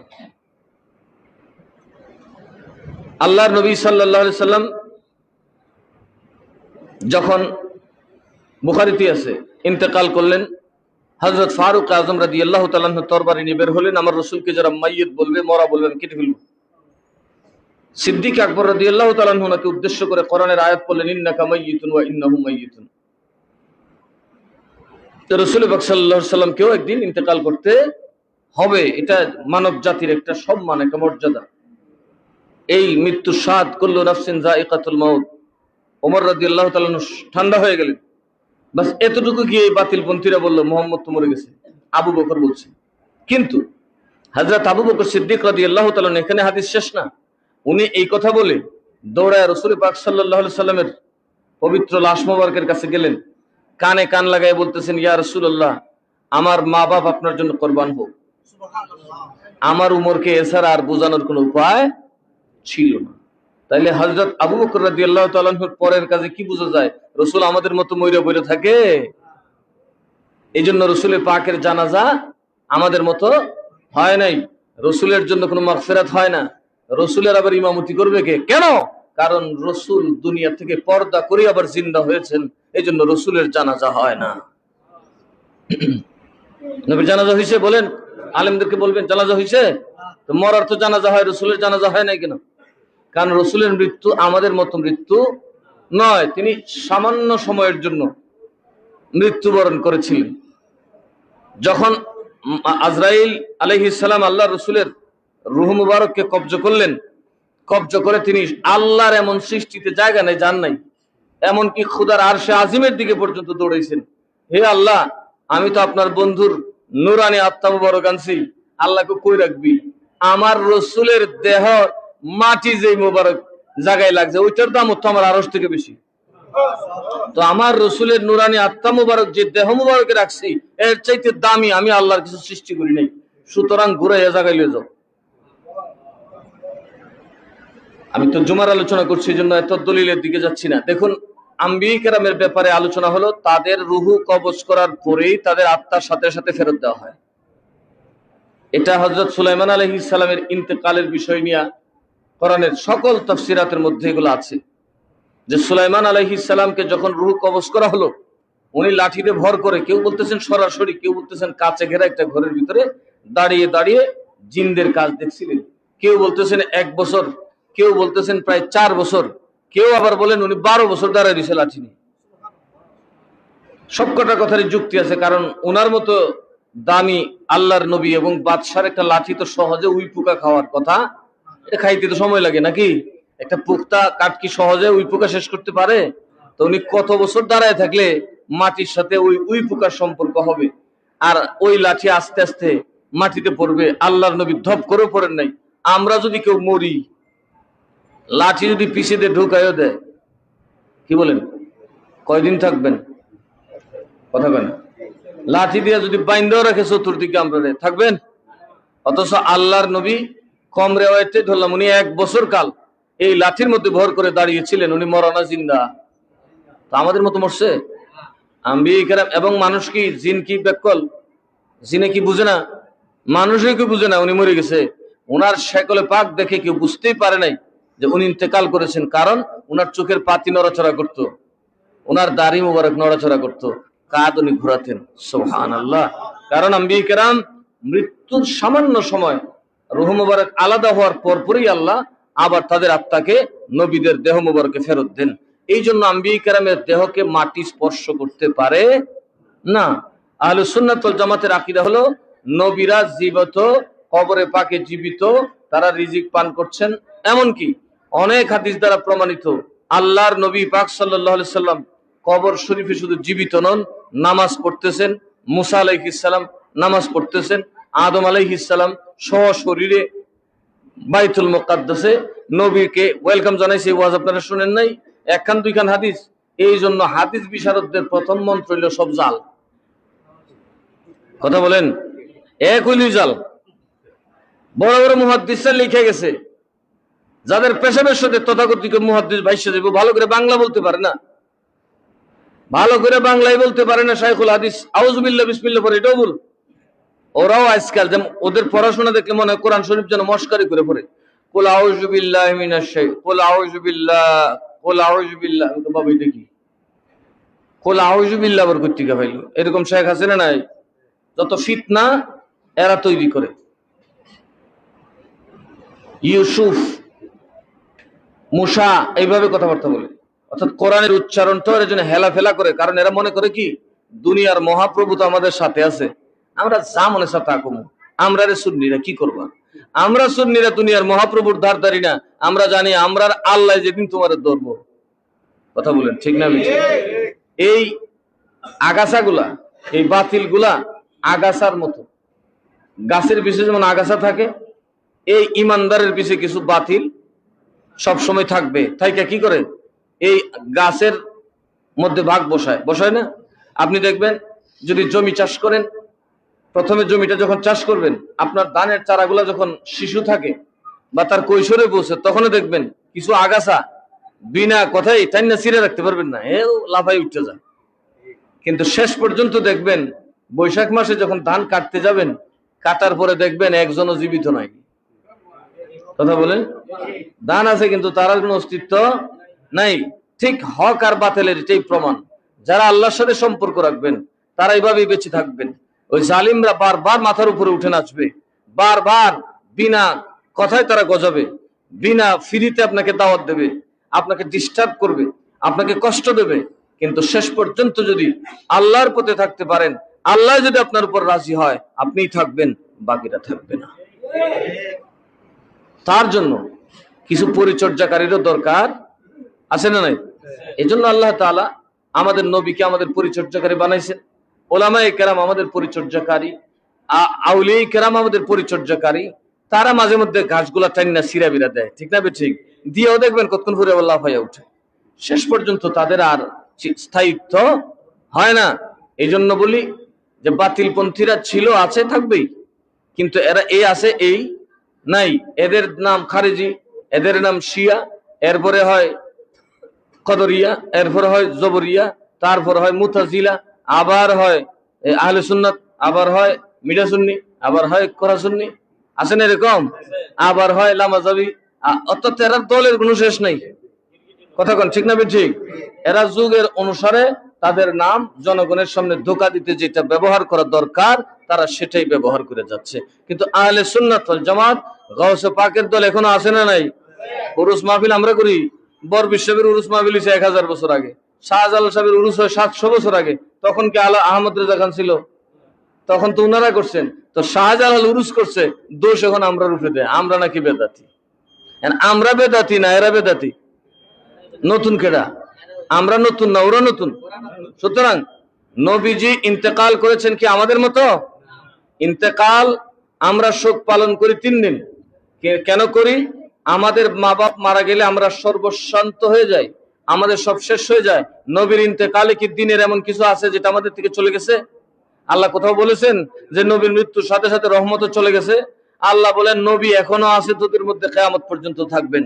আল্লাহর নবী সাল্লাল্লাহু আলাইহি সাল্লাম যখন, বুখারীতে আছে, ইন্তেকাল করলেন, হযরত ফারুক আযম রাদিয়াল্লাহু তাআলা আনহু তরবারি নিয়ে বের হলেন, আমার রাসূলকে যারা মাইয়িত বলবে, মরা বলবে, আমি কেটে ফেলব। সিদ্দিক আকবর রাদিয়াল্লাহু তাআলা আনহু নাকে উদ্দেশ্য করে কোরআনের আয়াত পড়লেন, ইন্নাকা মাইয়িতুন ওয়া ইন্নাহুম মাইয়িতুন। তো রাসূল পাক সাল্লাল্লাহু আলাইহি সাল্লামকেও একদিন ইন্তেকাল করতে হবে, এটা মানব জাতির একটা সম্মান, একটা মর্যাদা। এই মৃত্যু স্বাদ, কুল্লু নাফসিন যায়িকাতুল মাউত। ওমর রাদিয়াল্লাহু তাআলা ঠান্ডা হয়ে গেলেন। বাস এতটুকু গিয়ে বাতিলপন্থীরা বলল, মুহাম্মদ তো মরে গেছে। আবু বকর বলছে, কিন্তু হযরত আবু বকর সিদ্দিক রাদিয়াল্লাহু তাআলা, এখানে হাদিস শেষ না, উনি এই কথা বলে দৌড়ায় রাসূল পাক সাল্লাল্লাহু আলাইহি সাল্লামের পবিত্র লাশ মোবারকের কাছে গেলেন, কানে কান লাগায় বলতেছেন, ইয়া রাসূলুল্লাহ, আমার মা বাপ আপনার জন্য কোরবান হোক। আমার উমরকে এছাড়া আর বোঝানোর কোনো উপায় ছিল না। তাইলে হযরত আবু বকর রাদিয়াল্লাহু তাআলা আনহুর পরের কাজে কি বোঝা যায়? রাসূল আমাদের মতো মইরা বইরা থাকে? এই জন্য রাসূলের পাকের জানাজা আমাদের মতো হয় নাই। রাসূলের জন্য কোনো মাগফিরাত হয় না। রাসূলের আবার ইমামতি করবে কে? কেন? কারণ রাসূল দুনিয়া থেকে পর্দা করে আবার জিন্দা হয়েছেন, এই জন্য রাসূলের জানাজা হয় না। নবীর জানাজা হয়েছে? বলেন, আলেমদেরকে বলবেন জানাজা হয়েছে? তো মরার তো জানাজা হয়, রাসূলের জানাজা হয় নাই কেন? কারণ রাসূলের মৃত্যু আমাদের মতো মৃত্যু নয়, তিনি সামান্য সময়ের জন্য মৃত্যুবরণ করেছিলেন। যখন আজরাইল আলাইহিস সালাম আল্লাহ রাসূলের রূহ মুবারককে কবজ করলেন, কবজ করে তিনি আল্লাহর এমন সৃষ্টিতে জায়গা নেই, জান নাই, এমনকি খোদার আরশে আজিমের দিকে পর্যন্ত দৌড়াইছেন। হে আল্লাহ, আমি তো আপনার বন্ধুর নূরানি আত্মা মুবারক আনছি, আল্লাহকে কই রাখবি? আমার রাসূলের দেহ মাটি যে মুবারক জায়গায় লাগছে, ওইটার দাম তো আমার আরশ থেকে বেশি। তো আমার রাসূলের নূরানি আত্মা মুবারক যে দেহ মুবারকে রাখছি, এর চাইতে দামি আমি আল্লাহর কিছু সৃষ্টি করি নাই। সুতরাং ঘুরে এ জায়গায় লিয়ে যাও। আমি তো জুমার আলোচনা করছি, এই জন্য এত দলিলের দিকে যাচ্ছি না। দেখুন, আম্বিয়া কেরামের ব্যাপারে আলোচনা হলো, তাদের রুহ কবজ করার পরেই তাদের আত্মার সাথে সাথে ফেরত দেওয়া হয়। এটা হযরত সুলাইমান আলাইহিস সালামের ইন্তেকালের বিষয় নিয়ে কোরআনের সকল তাফসিরাতের মধ্যে এগুলো আছে, যে সুলাইমান আলাইহিস সালামকে যখন রুহ কবজ করা হলো, উনি লাঠিতে ভর করে, কেউ বলতেছেন সরাসরি, কেউ বলতেছেন কাচে ঘেরা একটা ঘরের ভিতরে দাঁড়িয়ে দাঁড়িয়ে জিনদের কাজ দেখছিলেন। কেউ বলতেছেন 1 বছর, কেউ বলতেছেন প্রায় 4 বছর, কেউ আবার বলেন উনি 12 বছর দাঁড়ায় দিয়েছে লাঠি নিয়ে। সবকটা কথারই যুক্তি আছে, কারণ ওনার মতো দামি আল্লাহর নবী এবং বাদশার একটা লাঠি তো সহজে উই পোকা খাওয়ার কথা, এটা খাইতে তো সময় লাগে নাকি? একটা পুক্তা কাঠ কি সহজে উই পোকা শেষ করতে পারে? তো উনি কত বছর দাঁড়ায় থাকলে মাটির সাথে ওই উই পোকার সম্পর্ক হবে, আর ওই লাঠি আস্তে আস্তে মাটিতে পড়বে। আল্লাহর নবী ধপ করে পড়েন নাই। আমরা যদি কেউ মরি, লাঠি যদি পিছিয়ে দিয়ে ঢুকাইও দেয়, কি বলেন, কয়দিন থাকবেন? কথা কেন? লাঠি দিয়ে যদি বাইন্দাও রাখে চতুর্দিকে, আমরা থাকবেন? অথচ আল্লাহর নবী কম রেওয়ায়েতে ধরলাম উনি 1 বছর কাল এই লাঠির মধ্যে ভর করে দাঁড়িয়েছিলেন, উনি মরানা জিন্দা। তো আমাদের মতো মরছে? আম্বিয়া কেরাম এবং মানুষ কি জিন কি বেকল? জিনে কি বুঝে না? মানুষই কি বুঝে না উনি মরে গেছে? ওনার শেকলে পাক দেখে কেউ বুঝতেই পারে নাই যে উনি ইন্তেকাল করেছেন, কারণ ওনার চোখের পাতি নড়াচড়া করত, ওনার দাড়ি মুবারক নড়াচড়া করত, কাঁধ উনি ঘোরাতেন। সুবহানাল্লাহ। কারণ আম্বিয়া কেরাম মৃত্যুর সামান্য সময় রূহ মুবারক আলাদা হওয়ার পরপরই আল্লাহ আবার তাদের আত্মাকে নবীদের দেহ মুবারকে ফেরত দেন। এই জন্য আম্বিয়া কেরামের দেহকে মাটি স্পর্শ করতে পারে না। আহলুস সুন্নাত ওয়াল জামাতের আকীদা হলো নবীরা জীবিত, কবরে পাকে জীবিত, তারা রিজিক পান করছেন। এমনকি অনেক হাদিস দ্বারা প্রমাণিত আল্লাহর নবী পাক সাল্লাল্লাহু আলাইহি সাল্লাম কবর শরীফে শুধু জীবিত নন, নামাজ পড়তেছেন। মুসা আলাইহিস সালাম নামাজ পড়তেছেন, আদম আলাইহিস সালাম সশরীরে বাইতুল মুকাদ্দাসে নবীকে ওয়েলকাম জানাইছে। ওয়াজ আপনারা শুনেন নাই? একখান দুইখান হাদিস। এই জন্য হাদিস বিশারদদের প্রথম মন্ত্র হইল সব জাল। কথা বলেন, এক হইল জাল। বড় বড় মুহাদ্দিসরা লিখে গেছে, যাদের পেশাবের সাথে তথাকথিত মুহাদ্দিস ভাইসা যাবে, ভালো করে বাংলা বলতে পারে না, ভালো করে বাংলাই বলতে পারে না, শাইখুল হাদিস আউযুবিল্লাহ বিসমিল্লাহ পড়ে, এটাও ভুল। ওরাও আজকাল যেমন ওদের পড়াশোনা দেখলে মনে হয় কোরআন শরীফ যেন মস্কারি করে পড়ে। কুল আউযু বিল্লাহি মিনাশ শাইতানির, কুল আউযু বিল্লাহ, কুল আউযু বিল্লাহ। আমি তো বাবা এটা কি? কুল আউযু বিল্লাহ বর কর্তিকা ভাইল, এরকম শেখ আছে না নাই? যত ফিতনা এরা তৈরি করে। ইউসুফ, মুসা এইভাবে কথাবার্তা বলে, অর্থাৎ কোরআনের উচ্চারণটা এর জন্য হেলাফেলা করে। কারণ এরা মনে করে কি দুনিয়ার মহাপ্রভু তো আমাদের সাথে আছে, আমরা যা মনে সাথে আকমু, আমরা রে সুন্নিরা কি করবা? আমরা সুন্নিরা দুনিয়ার মহাপ্রভুর ধারধারি না, আমরা জানি আমরা আল্লাহ যেদিন তোমার ধরবো। কথা বলেন ঠিক না? এই আগাছাগুলা, এই বাতিল গুলা আগাছার মতো, গাছের পিছে যেমন আগাছা থাকে, এই ইমানদারের পিছে কিছু বাতিল সব সময় থাকবে। তাই কি করে এই গাছের মধ্যে ভাগ বসায়, বসায় না? আপনি দেখবেন যদি জমি চাষ করেন, প্রথমে জমিটা যখন চাষ করবেন, আপনার ধানের চারাগুলা যখন শিশু থাকে বা তার কৈশোরে পৌঁছে, তখনও দেখবেন কিছু আগাছা বিনা কথাই টাইনা ছিঁড়ে রাখতে পারবেন না, লাফাই উঠতে যায়। কিন্তু শেষ পর্যন্ত দেখবেন বৈশাখ মাসে যখন ধান কাটতে যাবেন, কাটার পরে দেখবেন একজনও জীবিত নাই। কথা বলেন, ধান আছে কিন্তু তার কোনো অস্তিত্ব নাই। ঠিক হক আর বাতিলের এটাই প্রমাণ। যারা আল্লাহর সাথে সম্পর্ক রাখবেন তারা এইভাবেই বেঁচে থাকবেন। ওই জালিমরা বারবার মাথার উপরে উঠে নাচবে, বারবার বিনা কথায় তারা গজাবে, বিনা ফ্রিতে আপনাকে দাওয়াত দেবে, আপনাকে ডিস্টার্ব করবে, আপনাকে কষ্ট দেবে। কিন্তু শেষ পর্যন্ত যদি আল্লাহর পথে থাকতে পারেন, আল্লাহ যদি আপনার উপর রাজি হয়, আপনিই থাকবেন, বাকিরা থাকবে না। তার জন্য কিছু পরিচর্যাকারীরও দরকার আছে না নাই? এই জন্য আল্লাহ তাআলা আমাদের নবীকে আমাদের পরিচর্যাকারী বানাইছেন। ওলামায়ে কেরাম আমাদের পরিচর্যাকারী, আউলিয়ায়ে কেরাম আমাদের পরিচর্যাকারী। তারা মাঝে মধ্যে ঘাসগুলা টাইনা সিরা বিরা দেয়, ঠিক না? ঠিক দিয়েও দেখবেন কতক্ষণ পরে আল্লাহ ভাইয়া উঠে, শেষ পর্যন্ত তাদের আর স্থায়িত্ব হয় না। এই জন্য বলি যে বাতিলপন্থীরা ছিল, আছে, থাকবেই, কিন্তু এরা এই আছে এই নাই। এদের নাম খারিজি, এদের নাম শিয়া, এরপরে হয় কদরিয়া, এরপরে হয় জবরিয়া, তারপর হয় মুতাজিলা, আবার হয় আহলে সুন্নাত, আবার হয় মিডা সুন্নি, আবার হয় কোরা সুন্নি, আছে না এরকম? আবার হয় লামাজাবি। অর্থাৎ এরা দলের কোনো শেষ নাই। কথা কোন ঠিক না? ঠিক। এরা যুগের অনুসারে তাদের নাম জনগণের সামনে ধোঁকা দিতে যেটা ব্যবহার করা দরকার তারা সেটাই ব্যবহার করে যাচ্ছে। কিন্তু আহলে সুন্নাত ওয়াল জামাত গাউসে পাকের দল এখনো আছে না নাই? উরুস মাহফিল আমরা করি, বরবিশ সাহেবের উরুস মাহফিল হয়েছে 1000 বছর আগে, শাহজালাল সাহেবের উরুস হয় 700 বছর আগে। তখন কি আহমদ রেজা খান ছিল? তখন তো উনারা করছেন। তো শাহজালাল উরুস করছে, দোষ এখন আমরা রুখে দেয়, আমরা নাকি বেদাতি। আমরা বেদাতি না এরা বেদাতি? নতুন কেডা? আমরা নতুন না ওরা নতুন? সুতরাং নবীজি ইন্তেকাল করেছেন কি আমাদের মতো? ইন্তেকাল আমরা শোক পালন করি 3 দিন। কেন করি? আমাদের মা বাপ মারা গেলে আমরা সর্বশান্ত হয়ে যাই, আমাদের সব শেষ হয়ে যায়। নবীর ইন্তেকালে কি দিনের এমন কিছু আছে যেটা আমাদের থেকে চলে গেছে? আল্লাহ কোথাও বলেছেন যে নবীর মৃত্যুর সাথে সাথে রহমতও চলে গেছে? আল্লাহ বলেন নবী এখনো আছে, তোদের মধ্যে কিয়ামত পর্যন্ত থাকবেন।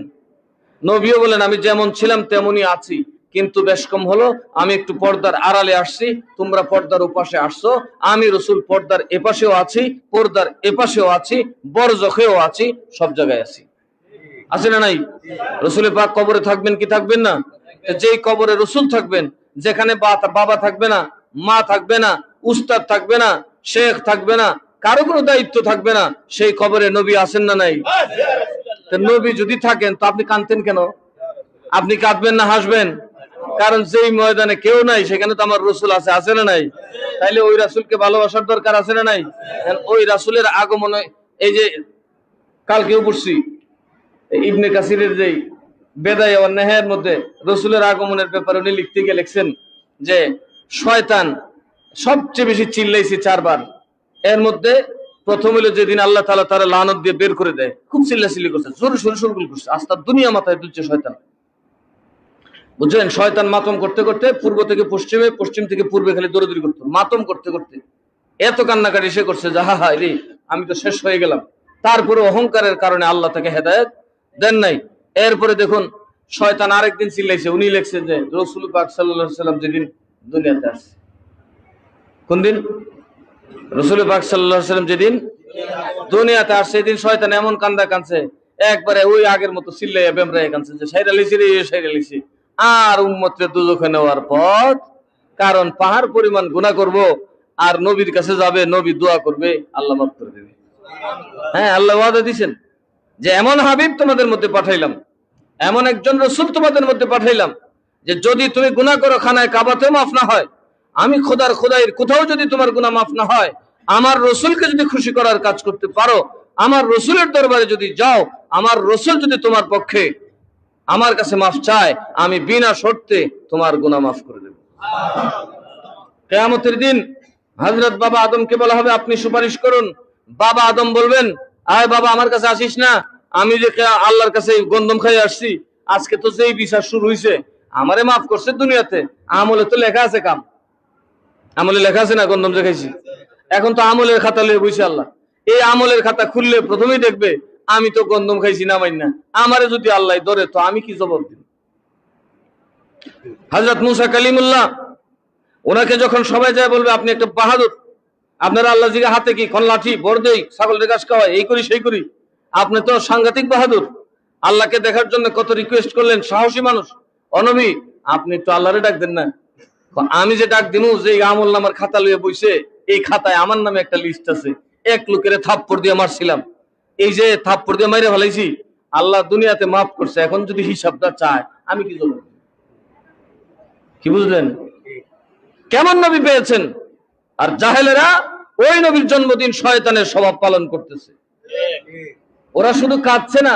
নবীও বলেন আমি যেমন ছিলাম তেমনই আছি, কিন্তু বেশ কম হলো আমি একটু পর্দার আড়ালে আসছি, তোমরা পর্দার ওপাশে আসছো। আমি রসুল পর্দার এপাশেও আছি, পর্দার এপাশেও আছি, বরজখেও আছি, সব জায়গায় আছি। আছে না নাই? রসুলের পাক কবরে থাকবেন কি থাকবেন না? যেই কবরে রসুল থাকবেন, যেখানে বাবা থাকবে না, মা থাকবে না, উস্তাদ থাকবে না, শেখ থাকবে না, কারো কোনো দায়িত্ব থাকবে না, সেই কবরে নবী আছেন না নাই? নবী যদি থাকেন তো আপনি কাঁদতেন কেন? আপনি কাঁদবেন না হাসবেন? কারণ যেই ময়দানে কেউ নাই সেখানে তো আমার রসুল আছে, আছে না নাই? তাইলে ওই রাসুলকে ভালোবাসার দরকার আছে না নাই? ওই রাসুলের আগমনে, এই যে কালকেও পড়ছি ইবনে কাসিরের যে বেদায়ে ওয়ান নেহায়ের মধ্যে রসুলের আগমনের ব্যাপারে উনি লিখতে গিয়ে লিখছেন যে শয়তান সবচেয়ে বেশি চিল্লাইছে 4 বার। এর মধ্যে প্রথম হলো যেদিন আল্লাহ তাআলা তারা লানত দিয়ে বের করে দেয়, খুব চিল্লাচিল্লি করছে, জোরে সোরে শুরু করছে, আস্তা দুনিয়া মাথায় তুলছে শয়তান। বুঝলেন? শয়তান মাতম করতে করতে পূর্ব থেকে পশ্চিমে, পশ্চিম থেকে পূর্বে খালি দৌড়াদৌড়ি করতো, মাতম করতে করতে এত কান্নাকাটি সে করছে যে হা হা রে আমি তো শেষ হয়ে গেলাম। তারপরে অহংকারের কারণে আল্লাহ তাকে হেদায়েত দেন নাই। এরপরে দেখুন শয়তান আরেকদিন চিল্লাইছে, উনি লিখছেন যে রাসূল পাক সাল্লাল্লাহু আলাইহি সাল্লাম যেদিন দুনিয়াতে আসছে, কোন দিন? রাসূল পাক সাল্লাল্লাহু আলাইহি সাল্লাম যেদিন দুনিয়াতে আসছে সেদিন শয়তান এমন কান্দা কাঁদছে, একবারে ওই আগের মতো চিল্লাইয়া বেমরাইয়া কাঁদছে যে সাইরা লিছি রে সাইরা লিছি, আর উম্মতকে দুজখে নেওয়ার পথ। কারণ পাহাড় পরিমাণ গুনাহ করব, আর নবীর কাছে যাবে, নবী দোয়া করবে, আল্লাহ মাফ করে দেবে। হ্যাঁ, আল্লাহ ওয়াদা দিয়েছেন যে এমন হাবিব তোমাদের মধ্যে পাঠাইলাম, এমন একজন রসুল তোমাদের মধ্যে পাঠাইলাম যে যদি তুমি গুনাহ করো খানায় কাবাতেও মাফ না হয়, আমি খোদাইয়ের কোথাও যদি তোমার গুনাহ মাফ না হয়, আমার রসুলকে যদি খুশি করার কাজ করতে পারো, আমার রসুলের দরবারে যদি যাও, আমার রসুল যদি তোমার পক্ষে আমার কাছে মাফ চায়, আমি বিনা শর্তে তোমার গুনাহ মাফ করে দেব। কিয়ামতের দিন হযরত বাবা আদমকে বলা হবে আপনি সুপারিশ করুন। বাবা আদম বলবেন আয় বাবা আমার কাছে আসিস না, আমি যে আল্লাহর কাছে গন্ধম খাই আসছি, আজকে তো যেই বিচার শুরু হইছে, আমারে মাফ করছে দুনিয়াতে, আমলে তো লেখা আছে কাম, আমলে লেখা আছে না গন্ধম যে খাইছি। এখন তো আমলের খাতা লয়ে বইছে আল্লাহ, এই আমলের খাতা খুললে প্রথমেই দেখবে আমি তো গন্ধম খাইছি না মাইন না, আমারে যদি আল্লাহ ধরে তো আমি কি জবাব দিব? হযরত মুসা কালিমুল্লাহ, ওনাকে যখন সবাই যায় বলবে আপনি একটা বাহাদুর, আপনারা আল্লাহ জিগা হাতে কি কোন লাঠি বড় দেই, ছাগলের ঘাস খাওয়াই, এই করি সেই করি, আপনি তো সাংঘাতিক বাহাদুর। আল্লাহকে দেখার জন্য কত রিকোয়েস্ট করলেন, সাহসী মানুষ, অনবী আপনি একটু আল্লাহরে ডাক দেন না। আমি যে ডাক দিমু, যে আমল নামার খাতা লইয়া বইছে, এই খাতায় আমার নামে একটা লিস্ট আছে, এক লোকের থাপ্পড় দিয়ে মারছিলাম, এই যে থাপ্পড় দিয়ে মাইরে ফেলাইছি, আল্লাহ দুনিয়াতে মাফ করছে, এখন যদি হিসাবটা চায় আমি কি জবাব দিব? কি বুঝলেন? কেমন নবী পেয়েছেন? আর জাহেলেরা ওই নবীর জন্মদিন শয়তানের স্বভাব পালন করতেছে। ওরা শুধু কাঁদছে না,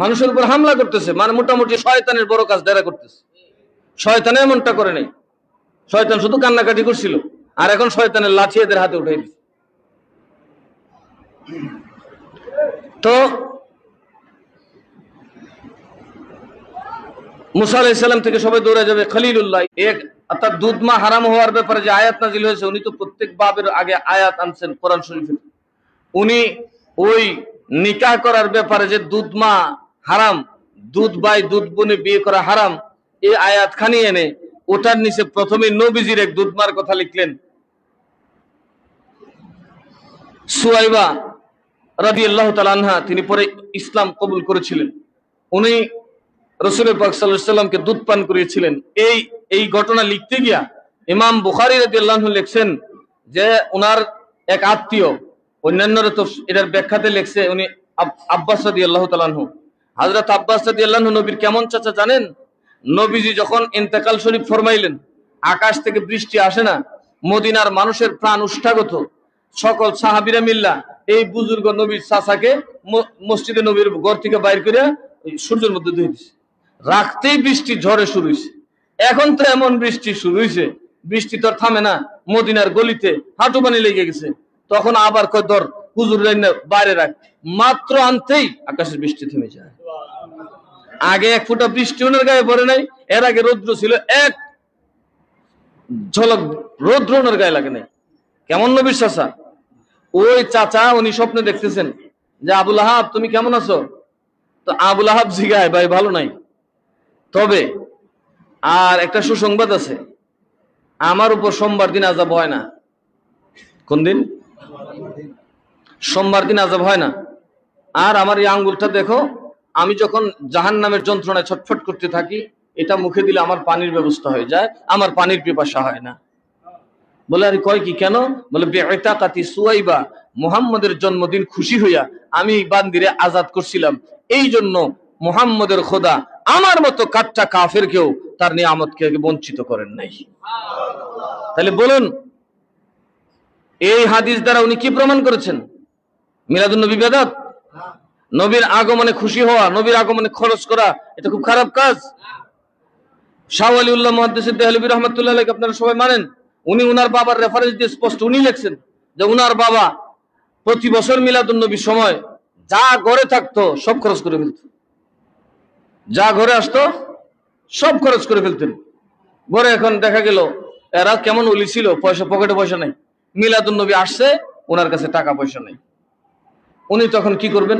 মানুষের উপর হামলা করতেছে, মানে মোটামুটি শয়তানের বড় কাজ যারা করতেছে। শয়তান এমনটা করে নাই, শয়তান শুধু কান্নাকাটি করছিল, আর এখন শয়তানের লাঠি এদের হাতে উঠাই দিচ্ছে। তো মুসা আলাইহিস সালাম থেকে সবাই দৌড়ে যাবে খলিলুল্লাহ, এক অর্থাৎ দুধ মা হারাম হওয়ার ব্যাপারে যে আয়াত নাজিল হয়েছে, উনি তো প্রত্যেক বাবের আগে আয়াত আনছেন কোরআন শরীফে। উনি ওই নিকাহ করার ব্যাপারে যে দুধ মা হারাম, দুধ ভাই দুধ বোনে বিয়ে করা হারাম, এই আয়াত খানি এনে ওটার নিচে প্রথমে নবীজির এক দুধ মার কথা লিখলেন। সুয়াইবা রাদিয়াল্লাহু তাআলা আনহা, তিনি পরে ইসলাম কবুল করেছিলেন, উনি রাসূল পাক সাল্লাল্লাহু আলাইহি সাল্লামকে দুধ পান করিয়েছিলেন। এই ঘটনা লিখতে গিয়া ইমাম বুখারী রাদিয়াল্লাহু আনহু লিখছেন যে ওনার এক আত্মীয়, অন্যান্যরা তো এটার ব্যাখ্যাতে লিখছে উনি আব্বাস রাদিয়াল্লাহু তাআলা আনহু, হযরত আব্বাস রাদিয়াল্লাহু আনহু নবীর কেমন চাচা জানেন? নবীজি যখন ইন্তেকাল শরীফ ফরমাইলেন, আকাশ থেকে বৃষ্টি আসে না, মদিনার মানুষের প্রাণ উষ্ঠাগত, সকল সাহাবীরা মিল্লা এই বুজুর্গ নবীর চাচাকে মসজিদে নবীর ঘর থেকে বাইর করে সূর্যের মধ্যে ধুয়ে দিছে, রাখতেই বৃষ্টি ঝড়ে শুরু হয়েছে। এখন তো এমন বৃষ্টি শুরু হয়েছে, বৃষ্টি তো থামে না, মদিনার গলিতে হাঁটু পানি লেগে গেছে। তখন আবার কয় ধর হুজুর বাইরে রাখ, মাত্র আনতেই আকাশের বৃষ্টি থেমে যায়। আগে এক ফোঁটা বৃষ্টি ওনার গায়ে পড়ে নাই, এর আগে রৌদ্র ছিল, এক ঝলক রৌদ্র ওনার গায়ে লাগে নাই। কেমন নবীর চাচা? ওই চাচা উনি স্বপ্নে দেখতেছেন যে আবুল আহাব তুমি কেমন আছো? তো আবুল আহাব জিগায় ভাই ভালো নাই, তবে আর একটা সুসংবাদ আছে, আমার উপর সোমবার দিন আযাব হয় না। কোন দিন? সোমবার দিন আযাব হয় না। আর আমার এই আঙ্গুলটা দেখো, আমি যখন জাহান্নামের যন্ত্রণায় ছটফট করতে থাকি, এটা মুখে দিলে আমার পানির ব্যবস্থা হয়ে যায়, আমার পানির পিপাসা হয় না। বলে আরে কয় কি কেন? বলে বিইতাকাতি সুয়াইবা, মুহাম্মদের জন্মদিন খুশি হইয়া আমি বান্দিরে আজাদ করছিলাম, এই জন্য মুহাম্মদের খোদা আমার মতো কাচ্চা কাফেরকেও তার নিয়ামতকে বঞ্চিত করেন নাই। তাহলে বলুন, এই হাদিস দ্বারা উনি কি প্রমাণ করেছেন? মিলাদুন নবী বিদআত? নবীর আগমনে খুশি হওয়া, নবীর আগমনে খরচ করা, এটা খুব খারাপ কাজ। শাহ ওয়ালিউল্লাহ মুহাদ্দিস দেহলভী রাহমাতুল্লাহ আলাইহি আপনারা সবাই মানেন, উনি উনার বাবার রেফারেন্স দিয়ে স্পষ্ট উনি লিখছেন যে উনার বাবা প্রতি বছর মিলাদুন নবীর সময় যা ঘরে থাকতো সব খরচ করে ফেলতেন, যা ঘরে আসতো সব খরচ করে ফেলতেন। ঘরে এখন দেখা গেল এরা কেমন ওলি ছিল, পয়সা পকেটে পয়সা নাই, মিলাদুন নবী আসছে ওনার কাছে টাকা পয়সা নাই, উনি তখন কি করবেন?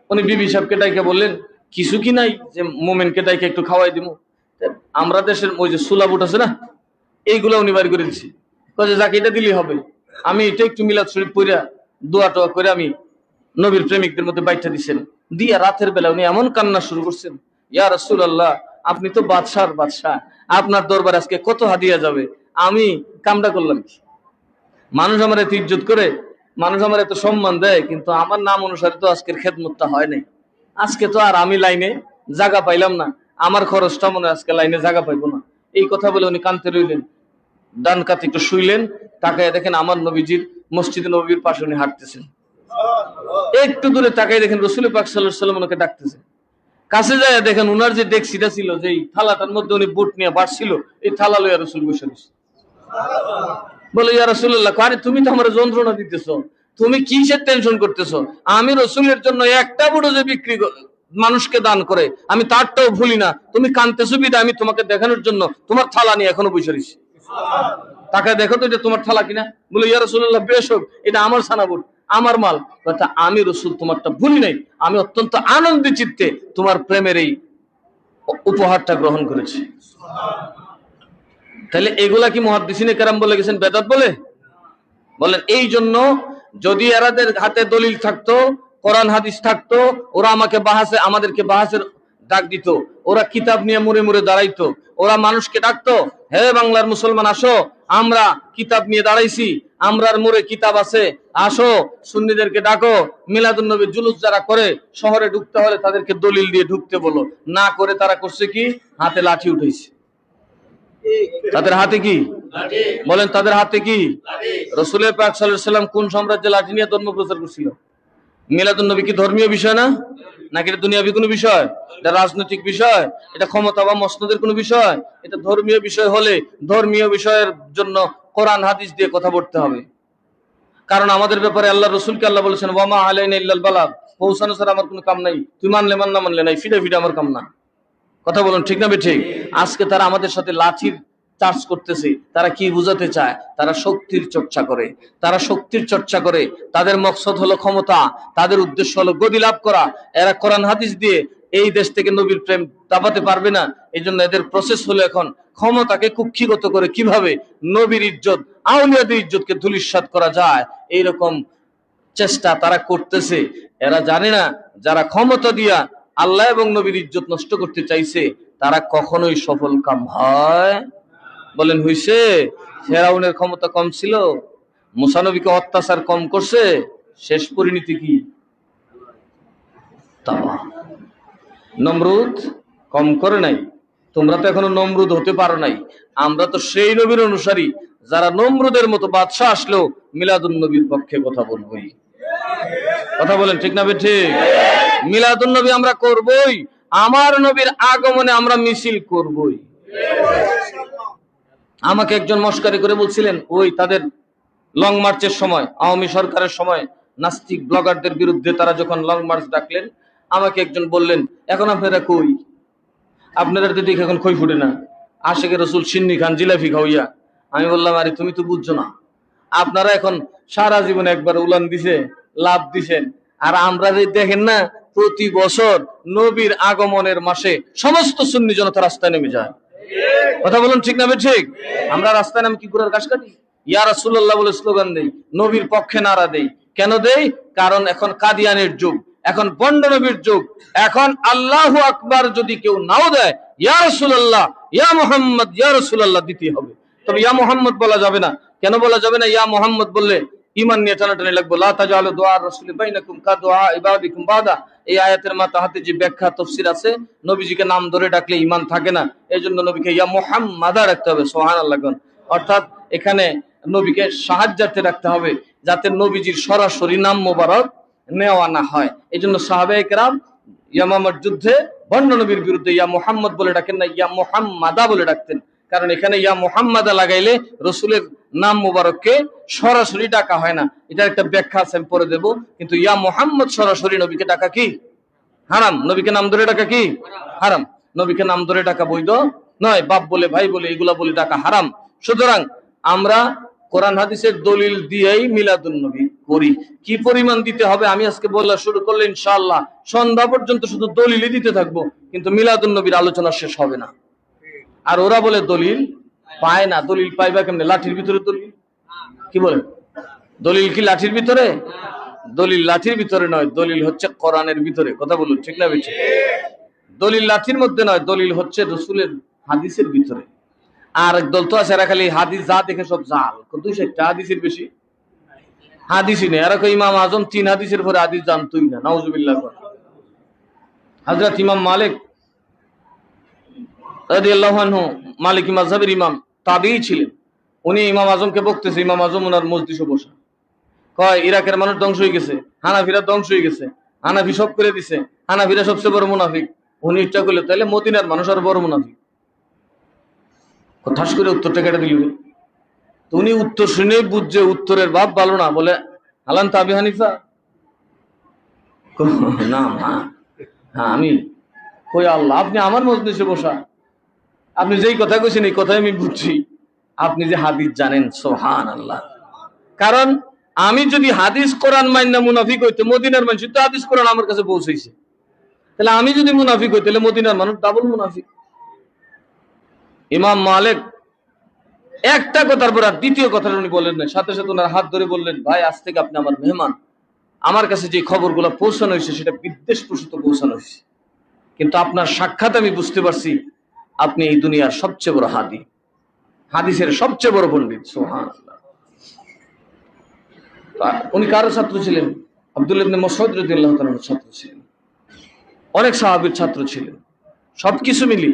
উনি বিবি সাহেবকে ডাইকে বললেন কিছু কি নাই যে মোমেনকে ডাইকে একটু খাওয়াই দিব? আমরা দেশের ওই যে সুলা বুট আছে না, এইগুলা উনি বাড়ি করে দিচ্ছি, যাকে এটা দিলেই হবে, আমি এটা একটু মিলাদ শরীফ পড়া দোয়া টোয়া করে আমি নবীর প্রেমিকদের মধ্যে বাইঠা দিচ্ছেন। দিয়া রাতের বেলা উনি এমন কান্না শুরু করছেন, ইয়া রাসূলুল্লাহ আপনি তো বাদশার বাদশাহ, আপনার দরবার আজকে কত হাদিয়া যাবে, আমি কামটা করলাম কি? মানুষ আমার এত ইজ্জত করে, মানুষ আমার এত সম্মান দেয়, কিন্তু আমার নাম অনুসারে তো আজকের খেদমতটা হয় নাই, আজকে তো আর আমি লাইনে জায়গা পাইলাম না, আমার খরচটা মনে আজকে লাইনে জায়গা পাইবো না। এই কথা বলে উনি কানতে রইলেন, ডান কাতে একটু শুইলেন, তাকায় দেখেন আমার নবীজির মসজিদে নবীর পাশে উনি হাঁটতেছেন। একটু দূরে তাকায় দেখেন রাসূল পাক সাল্লাল্লাহু আলাইহি ওয়াসাল্লাম ওনাকে ডাকতেছে। কাছে যায় দেখেন উনার যে ডেক্সিটা ছিল, যেই থালাটার মধ্যে উনি বুট নিয়ে বাড়ছিল, এই থালা লইয়া রাসূল বসে রয়েছে। বলে ইয়া রাসূলুল্লাহ, আরে তুমি তো আমার যন্ত্রণা দিতেছো, তুমি কিসের টেনশন করতেছো? আমি রাসূলের জন্য একটা বুড়ো যে বিক্রি মানুষকে দান করে আমি তারটাও ভুলি না, তুমি কানতেছো বিদা আমি তোমাকে দেখানোর জন্য তোমার থালা নিয়ে এখনো বসে রয়েছি। তাকায় দেখো তো এটা তোমার থালা কিনা? বলে ইয়া রাসূলুল্লাহ বেশ হোক, এটা আমার ছানাবুট, আমার মাল। কথা আমি রাসূল তোমারটা ভুলি নাই, আমি অত্যন্ত আনন্দ চিত্তে তোমার প্রেমের এই উপহারটা গ্রহণ করেছি। তাহলে এগুলা কি মুহাদ্দিসিনে কেরাম বলে গেছেন বেদাত বলে? বলেন এই জন্য যদি এরাদের হাতে দলিল থাকতো, কোরআন হাদিস থাকতো, ওরা আমাকে বাহাসে আমাদেরকে বাহাসের ডাক দিত, ওরা কিতাব নিয়ে মুড়ে মুড়ে দাঁড়াইতো, ওরা মানুষকে ডাকতো, হে বাংলার মুসলমান আসো, আমরা কিতাব নিয়ে দাঁড়াইছি, আমরার মুড়ে কিতাব আছে, আসো সুন্নিদেরকে ডাকো, মিলাদুন নবী জুলুস যারা করে শহরে ঢুকতে হলে তাদেরকে দলিল দিয়ে ঢুকতে বলো, না করে তারা করছে কি? হাতে লাঠি উঠেছে। তাদের হাতে কি? বলেন তাদের হাতে কি? রাসূল পাক সাল্লাল্লাহু আলাইহি ওয়াসাল্লাম কোন সাম্রাজ্যে লাঠি নিয়ে ধর্ম প্রচার করছিল? মিলাদুন নবী কি ধর্মীয় বিষয় না? নাকি এটা দুনিয়াবি কোনো বিষয়? এটা রাজনৈতিক বিষয়? এটা ক্ষমতা বা মসনদের কোনো বিষয়? এটা ধর্মীয় বিষয় হলে ধর্মীয় বিষয়ের জন্য কোরআন হাদিস দিয়ে কথা বলতে হবে। কারণ আমাদের ব্যাপারে আল্লাহ রাসূলকে আল্লাহ বলেছেন ওয়ামা আলাইনা ইল্লাল বালাগ, পৌঁছানো ছাড়া আমার কোনো কাম নাই, তুই মানলে মান না মানলে নাই, ফিডা ফিডা আমার কাম না। কথা বলুন ঠিক না ঠিক? আজকে তারা আমাদের সাথে লাঠির চার্জ করতেছে, তারা কি বুঝাতে চায়? তারা শক্তির চর্চা করে, তারা শক্তির চর্চা করে, তাদের মকসদ হলো ক্ষমতা, তাদের উদ্দেশ্য হলো গদি লাভ করা। এরা কোরআন হাদিস দিয়ে এই দেশ থেকে নবীর প্রেম দাবাতে পারবে না, এই জন্য এদের প্রসেস হলো এখন ক্ষমতাকে কুক্ষিগত করে কিভাবে নবীর ইজ্জত, আউলিয়াদের ইজ্জতকে ধূলিসাৎ করা যায়, এইরকম চেষ্টা তারা করতেছে। এরা জানে না যারা ক্ষমতা দিয়া আল্লাহ এবং নবীর ইজ্জত নষ্ট করতে চাইছে তারা কখনোই সফল কাম হয়। বলেন হইছে? ফেরাউনের ক্ষমতা কম ছিল, মুসা নবীকে অত্যাচার কম করছে, শেষ পরিণতি কি? তাওবা। নমরুদ কম করে নাই, তোমরা তো এখনো নমরুদ হতে পারো নাই। আমরা তো সেই নবীর অনুসারী যারা নমরুদের মতো বাদশা আসলেও মিলাদুন নবীর পক্ষে কথা বলবই। কথা বলেন ঠিক না ঠিক? মিলাদুন নবী আমরা করবই, আমার নবীর আগমনে আমরা মিছিল করবই। আমাকে একজন মস্কারি করে বলছিলেন, ওই তাদের লং মার্চের সময়, আওয়ামী সরকারের সময় নাস্তিক ব্লগারদের বিরুদ্ধে তারা যখন লং মার্চ ডাকলেন, আমাকে একজন বললেন এখন আপনারা কই? আপনারা তো দেখে এখন খই ফুটে না, আশেকে রসুল সিন্নি খান জিলাপি খাওয়াইয়া। আমি বললাম আরে তুমি তো বুঝছো না, আপনারা এখন সারা জীবন একবার উলান দিছে, লাভ দিছেন, আর আমরা যে দেখেন না প্রতি বছর নবীর আগমনের মাসে সমস্ত সুন্নি জনতা রাস্তায় নেমে যায়। কথা বলুন ঠিক না ঠিক? আমরা রাস্তায় নামে কি ঘোড়ার ঘাস কাটি? ইয়া রাসূলুল্লাহ বলে স্লোগান দেই, নবীর পক্ষে নারা দেই। কেন দেই? কারণ এখন কাদিয়ানের যুগ, এখন বন্ড নবীর যুগ। এখন আল্লাহু আকবার যদি কেউ নাও দেয়, ইয়া রাসূলুল্লাহ, ইয়া মুহাম্মদ, ইয়া রাসূলুল্লাহ দিতে হবে। তবে ইয়া মুহাম্মদ বলা যাবে না। কেন বলা যাবে না? ইয়া মুহাম্মদ বললে ঈমান নিয়ে টানাটানি লাগবে। লা তাজালু দুআ রাসূলি বাইনাকুম কা দুআ ইবাদিকুম বাদা। এই আয়াতের মাতাহাতে যে ব্যাখ্যা তাফসীর আছে, নবীজিকে নাম ধরে ডাকলে ঈমান থাকে না, এইজন্য নবীকে ইয়া মুহাম্মাদা রাখতে হবে। সুবহানাল্লাহ। অর্থাৎ এখানে নবীকে সাহায্যার্থে রাখতে হবে, যাতে নবীজির সরাসরি নাম মোবারক নেওয়া না হয়। এইজন্য সাহাবায়ে কেরাম ইয়ামামার যুদ্ধে বন্ড নবীর বিরুদ্ধে ইয়া মুহাম্মদ বলে ডাকেন না, ইয়া মুহাম্মাদা বলে ডাকতেন। কারণ এখানে ইয়া মুহাম্মাদা লাগাইলে রসুলের নাম মুবারককে সরাসরি ডাকা হয় না। এটা একটা ব্যাখ্যা আছে, আমি পরে দেব। কিন্তু ইয়া মুহাম্মদ সরাসরি নবীকে ডাকা কি হারাম, নবীকে নাম ধরে ডাকা কি হারাম। নবীকে নাম ধরে ডাকা বৈধ নয়, বাপ বলে ভাই বলে এগুলা বলে ডাকা হারাম। সুতরাং আমরা কোরআন হাদিসের দলিল দিয়েই মিলাদুন নবী করি। কি পরিমাণ দিতে হবে আমি আজকে বলা শুরু করলে ইনশাআল্লাহ সন্ধ্যা পর্যন্ত শুধু দলিলই দিতে থাকবো, কিন্তু মিলাদুন নবীর আলোচনা শেষ হবে না। আর ওরা বলে দলিল পায় না। দলিল পাইবা কেমনে? লাঠির ভিতরে দলিল? কি বলে? দলিল কি লাঠির ভিতরে? দলিল লাঠির ভিতরে নয়, দলিল হচ্ছে কোরআনের ভিতরে। কথা বলুন ঠিক না বেঠিক? দলিল লাঠির মধ্যে নয়, দলিল হচ্ছে রসুলের হাদিসের ভিতরে। আর একদল তো আছে, এরা খালি হাদিস যা দেখে সব জাল। 200টা হাদিসের বেশি হাদিসই নেই। এরা ইমাম আজম 3 হাদিসের পরে হাদিস জানতোই না। নাউজুবিল্লাহ। হযরত ইমাম মালিক রাদিয়াল্লাহু আনহু মালিকি মাযহাবের ইমাম, তাবিঈ ছিলেন। উনি ইমাম আজমকে বকতেছে, ইমাম আজম ওনার মজলিসে বসা। কয় ইরাকের মানুষ ধ্বংস হয়ে গেছে, হানাফিরা ধ্বংস হয়ে গেছে, হানাফি সব করে দিছে, হানাফিরা সবচেয়ে বড় মুনাফিক। উনি ইচ্ছা করলে তাহলে মদিনার মানুষ আর বড় মুনাফিক। ঠাস করে উত্তরটা কেটে দিল। তো উনি উত্তর শুনে বুঝছে উত্তরের ভাব ভালো না, বলে আলান আবি হানিফা? না হ্যাঁ আমি। কই আল্লাহ, আপনি আমার মজলিসে বসা, আপনি যেই কথা কইছেন এই কথাই আমি বুঝছি, আপনি যে হাদিস জানেন। সুবহানাল্লাহ। কারণ আমি যদি হাদিস কোরআন মাইন্না মুনাফিক হইতে, মদিনার মানুষ তো হাদিস কোরআন আমার কাছে পৌঁছাইছে, তাহলে আমি যদি মুনাফিক হই, তাহলে মদিনার মানুষ ডাবল মুনাফিক। ইমাম মালিক একটা কথার পর আর দ্বিতীয় কথাটা উনি বলেন না, সাথে সাথে ওনার হাত ধরে বললেন, ভাই আজ থেকে আপনি আমার মেহমান। আমার কাছে যে খবরগুলো পৌঁছানো হয়েছে সেটা বিদ্বেষপ্রসূত পৌঁছানো হয়েছে, কিন্তু আপনার সাক্ষাৎ আমি বুঝতে পারছি আপনি এই দুনিয়ার সবচেয়ে বড় হাদি, হাদিসের সবচেয়ে বড় পণ্ডিত। সুবহানাল্লাহ। উনি কারো ছাত্র ছিলেন? আব্দুল্লাহ ইবনে মাসউদ রাদিয়াল্লাহু তাআলার ছাত্র ছিলেন, অনেক সাহাবীর ছাত্র ছিলেন। সবকিছু মিলি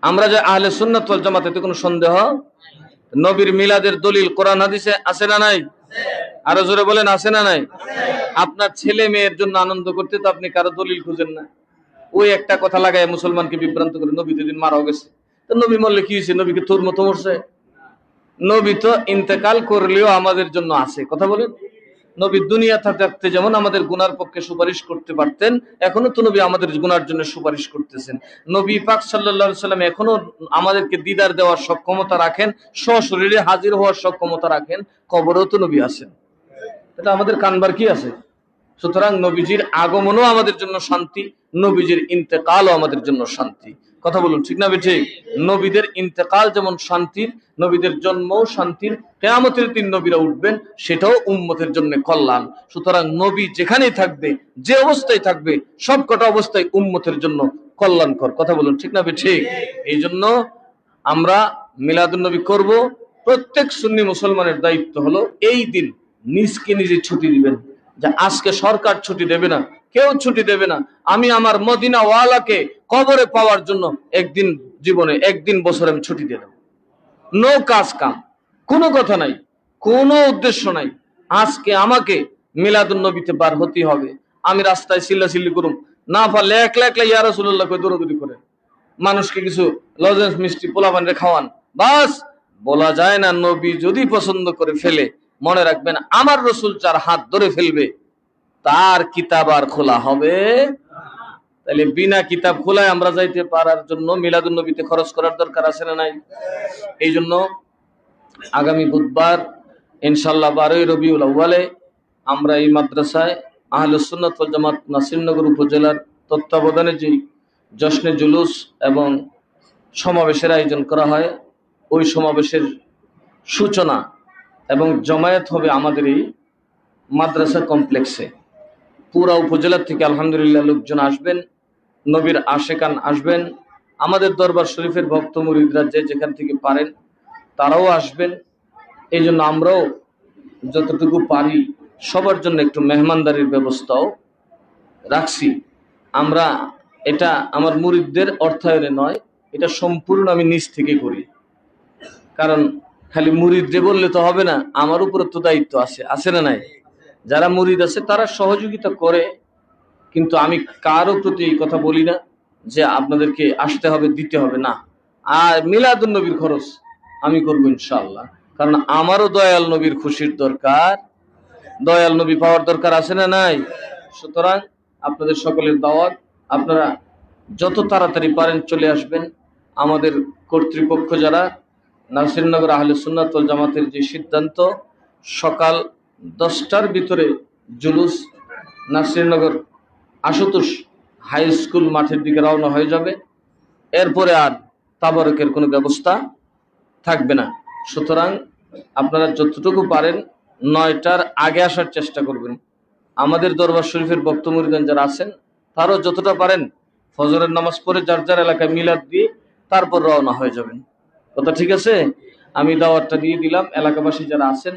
আমরা যে আহলে সুন্নাত ওয়াল জামাত, এতে কোনো সন্দেহ। নবীর মিলাদের দলিল কোরআন হাদিসে আছে না নাই? আরো জোরে বলেন, আছে না নাই? আপনার ছেলে মেয়ের জন্য আনন্দ করতে তো আপনি কারো দলিল খুঁজেন না। ওই একটা কথা লাগায় মুসলমানকে বিভ্রান্ত করে, নবী তো দিন মারাও গেছে, তো নবী মরলে কি হয়েছে? নবীকে তোর মতো মরছে? নবী তো ইন্তেকাল করলেও আমাদের জন্য আছে। কথা বলেন, নবী দুনিয়া থাকতে যেমন আমাদের গুনার পক্ষে সুপারিশ করতে পারতেন, এখনো তো নবী আমাদের গুনার জন্য সুপারিশ করতেছেন। নবী পাক সাল্লাল্লাহু আলাইহি সাল্লাম এখনো আমাদেরকে দিদার দেওয়ার সক্ষমতা রাখেন, সশরীরে হাজির হওয়ার সক্ষমতা রাখেন। কবরেও তো নবী আছেন, এটা আমাদের কানবার কি আছে? সুতরাং নবীজির আগমনও আমাদের জন্য শান্তি, নবীজির ইন্তেকালও আমাদের জন্য শান্তি। কথা বলুন ঠিক না ঠিক? নবীদের ইন্তেকাল যেমন শান্তির, নবীদের জন্মও শান্তির, কিয়ামতের দিন নবীরা উঠবেন, সেটাও উম্মতের জন্য কল্যাণ। সুতরাং নবী যেখানেই থাকবে, যে অবস্থায় থাকবে, সব কটা অবস্থায় উম্মতের জন্য কল্যাণকর। কথা বলুন ঠিক না ঠিক? এই জন্য আমরা মিলাদুন নবী করব। প্রত্যেক সুন্নি মুসলমানের দায়িত্ব হলো এই দিন নিজকে নিজে ছুটি দিবেন। যে আজকে সরকার ছুটি দেবে না, কেউ ছুটি দেবে না, আমি আমার মদিনা ওয়ালাকে কবরে পাওয়ার জন্য একদিন জীবনে, একদিন বছরে আমি ছুটি দিয়ে দেব। নো কাজ কাম, কোনো কথা নাই, কোনো উদ্দেশ্য নাই। আজকে আমাকে মিলাদুন নবীতে বার হতে হবে। আমি রাস্তায় চিল্লাচিল্লি করুম, না পারলে একলা একলা ইয়া রাসূলুল্লাহ কই দৌড়াদৌড়ি করে, মানুষকে কিছু লজেন্স মিষ্টি পোলাপানরে খাওয়ান, বাস। বলা যায় না, নবী যদি পছন্দ করে ফেলে, মনে রাখবেন আমার রসুল যার হাত ধরে ফেলবে তার কিতাব আর খোলা হবে। তাহলে বিনা কিতাব খোলায় আমরা যাইতে পারার জন্য মিলাদুন নবীতে খরচ করার দরকার আছে না নাই? এই জন্য আগামী বুধবার ইনশাআল্লাহ 12ই রবিউল আউয়ালে আমরা এই মাদ্রাসায় আহলুস সুন্নাত ওয়াল জামাত নাসিরনগর উপজেলার তত্ত্বাবধানে যে জশ্নে জুলুস এবং সমাবেশের আয়োজন করা হয়, ওই সমাবেশের সূচনা এবং জমায়েত হবে আমাদের এই মাদ্রাসা কমপ্লেক্সে। পুরা উপজেলা থেকে আলহামদুলিল্লাহ লোকজন আসবেন, নবীর আশেকান আসবেন, আমাদের দরবার শরীফের ভক্ত মুরিদরা যে যেখান থেকে পারেন তারাও আসবেন। এই জন্য আমরাও যতটুকু পারি সবার জন্য একটু মেহমানদারির ব্যবস্থাও রাখছি। আমরা এটা আমার মুরিদদের অর্থায়নে নয়, এটা সম্পূর্ণ আমি নিজ থেকে করি। কারণ খালি মুরিদরে বললে তো হবে না, আমার উপরে তো দায়িত্ব আছে, আছে না নাই? যারা মুরিদ আছে তারা সহযোগিতা করে, কিন্তু আমি কারো প্রতি এই কথা বলি না যে আপনাদেরকে আসতে হবে, দিতে হবে না। আর মিলাদুন নবীর খরচ আমি করবো ইনশাআল্লাহ, কারণ আমারও দয়াল নবীর খুশির দরকার, দয়াল নবী পাওয়ার দরকার আছে না নাই? সুতরাং আপনাদের সকলের দাওয়াত, আপনারা যত তাড়াতাড়ি পারেন চলে আসবেন। আমাদের কর্তৃপক্ষ যারা নাসিরনগর আহলুস সুন্নাত ওয়াল জামাতের যে সিদ্ধান্ত, সকাল 10টার ভিতরে জুলুস নাসিরনগর আশুতোষ হাই স্কুল মাঠের দিকে রওনা হয়ে যাবে। এরপরে আর তাবারকের কোনো ব্যবস্থা থাকবে না। সুতরাং আপনারা যতটুকু পারেন 9টার আগে আসার চেষ্টা করবেন। আমাদের দরবার শরীফের ভক্ত মুরিদান যারা আছেন তারাও যতটা পারেন ফজরের নামাজ পড়ে যার যার এলাকায় মিলাদ দিয়ে তারপর রওনা হয়ে যাবেন। কথা ঠিক আছে? আমি দাওয়াতটা দিয়ে দিলাম। এলাকাবাসী যারা আছেন,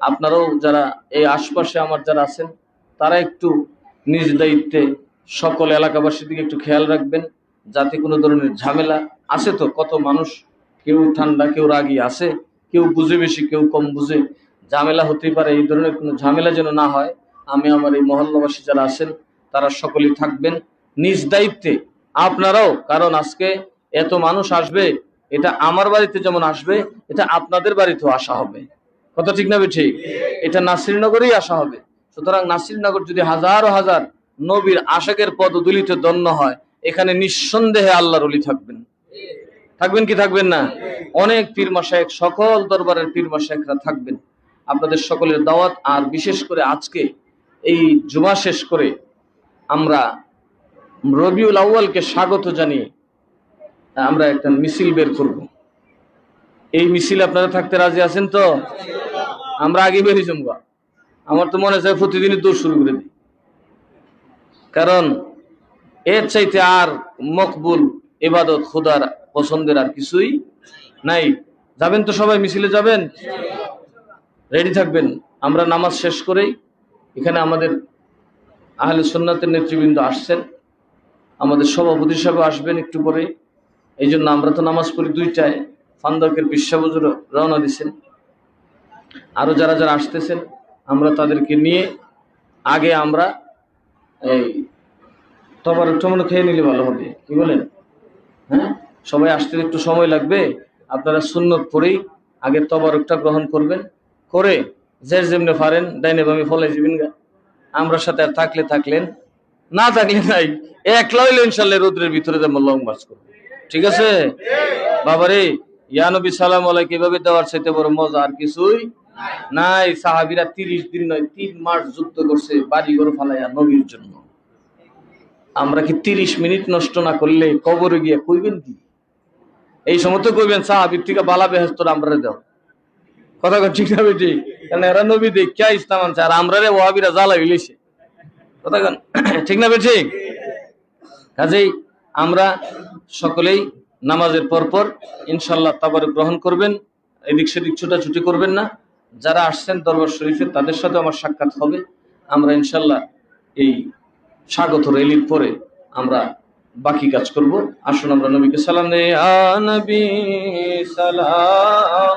আপনারাও যারা এই আশপাশে আমার যারা আছেন, তারা একটু নিজ দায়িত্বে সকল এলাকাবাসীর দিকে একটু খেয়াল রাখবেন, যাতে কোনো ধরনের ঝামেলা আছে। তো কত মানুষ, কেউ ঠান্ডা কেউ রাগী আছে, কেউ বুঝে বেশি কেউ কম বুঝে, ঝামেলা হতেই পারে। এই ধরনের কোনো ঝামেলা যেন না হয়, আমি আমার এই মহল্লাবাসী যারা আছেন তারা সকলেই থাকবেন নিজ দায়িত্বে। আপনারাও, কারণ আজকে এত মানুষ আসবে, এটা আমার বাড়িতে যেমন আসবে, এটা আপনাদের বাড়িতেও আসা হবে। কথা ঠিক না ঠিক? এটা নাসিরনগরেই আসা হবে। সুতরাং নাসিরনগর যদি হাজার হাজার নবীর আশাকের পদদুলিতে দন্য হয়, এখানে নিঃসন্দেহে আল্লাহর ওলি থাকবেন। থাকবেন কি থাকবেন না? অনেক পীর মাশায়েখ, সকল দরবারের পীর মাশায়েখরা থাকবেন। আপনাদের সকলের দাওয়াত। আর বিশেষ করে আজকে এই জুমা শেষ করে আমরা রবিউল আউয়ালকে স্বাগত জানিয়ে আমরা একটা মিছিল বের করব। এই মিছিল আপনারা থাকতে রাজি আছেন তো? আমরা আগে বেরিয়ে জমবা। আমার তো মনে হয় প্রতিদিনই দৌড় শুরু করে দিই, কারণ এর চাইতে আর মকবুল ইবাদত খোদার পছন্দের আর কিছুই নাই। যাবেন তো সবাই? মিছিলে যাবেন? রেডি থাকবেন। আমরা নামাজ শেষ করেই এখানে আমাদের আহলে সুন্নাতের নেতৃবৃন্দ আসছেন, আমাদের সভাপতি সাহেব আসবেন একটু পরে। এই জন্য আমরা তো নামাজ পড়ি 2টায়, ফান্দকের বিশ্বাবুজুর রওনা দিচ্ছেন। আরো যারা যারা আসতেছেন আমরা তাদেরকে নিয়ে আগে আমরা এই তবারক টমানো খেয়ে নিলে ভালো হবে, কি বলেন? হ্যাঁ, সবাই আসতে একটু সময় লাগবে। আপনারা সুন্নত পড়েই আগে তবারকটা গ্রহণ করবেন, করে যে যেমনি পারেন ডাইনে বামে ফলাই যাবেন গা। আমরা সাথে আর থাকলে থাকলেন, না থাকলে নাই। একলা হইলে ইনশাল্লাহ রোদ্রের ভিতরে যেমন লং মার্চ করবো। ঠিক আছে বাবারে? ইয়া নবী সালাম আলাইকুম এভাবে দেওয়ার চাইতে বড় মজা আর কিছুই নাই। সাহাবীরা 30 দিন নয় 3 মাস যুদ্ধ করছে বাড়ি ঘর ফালাইয়া নবীর জন্য। আমরা কি 30 মিনিট নষ্ট না করলে কবরে গিয়ে কইবেন কি? এই সময় তো কইবেন সাহাবীর থেকে বালা বেহেশত আমরা দাও। কথা ঠিক না বেটি? কারণ এরা নবী দেখিয়া ইসলাম আনছে, আর আমরা রে ওয়াহাবীরা জ্বালা হইলেছে। কথা ঠিক না বেটি? কাজেই আমরা সকলেই নামাজের পরপর ইনশাল্লাহ তাবারক গ্রহণ করবেন, এদিক সেদিক ছুটাছুটি করবেন না। যারা আসছেন দরবার শরীফে তাদের সাথে আমার সাক্ষাৎ হবে। আমরা ইনশাল্লাহ এই স্বাগত রেলির পরে আমরা বাকি কাজ করব। আসুন আমরা নবীকে সালাম দেই। আ নবী সালাম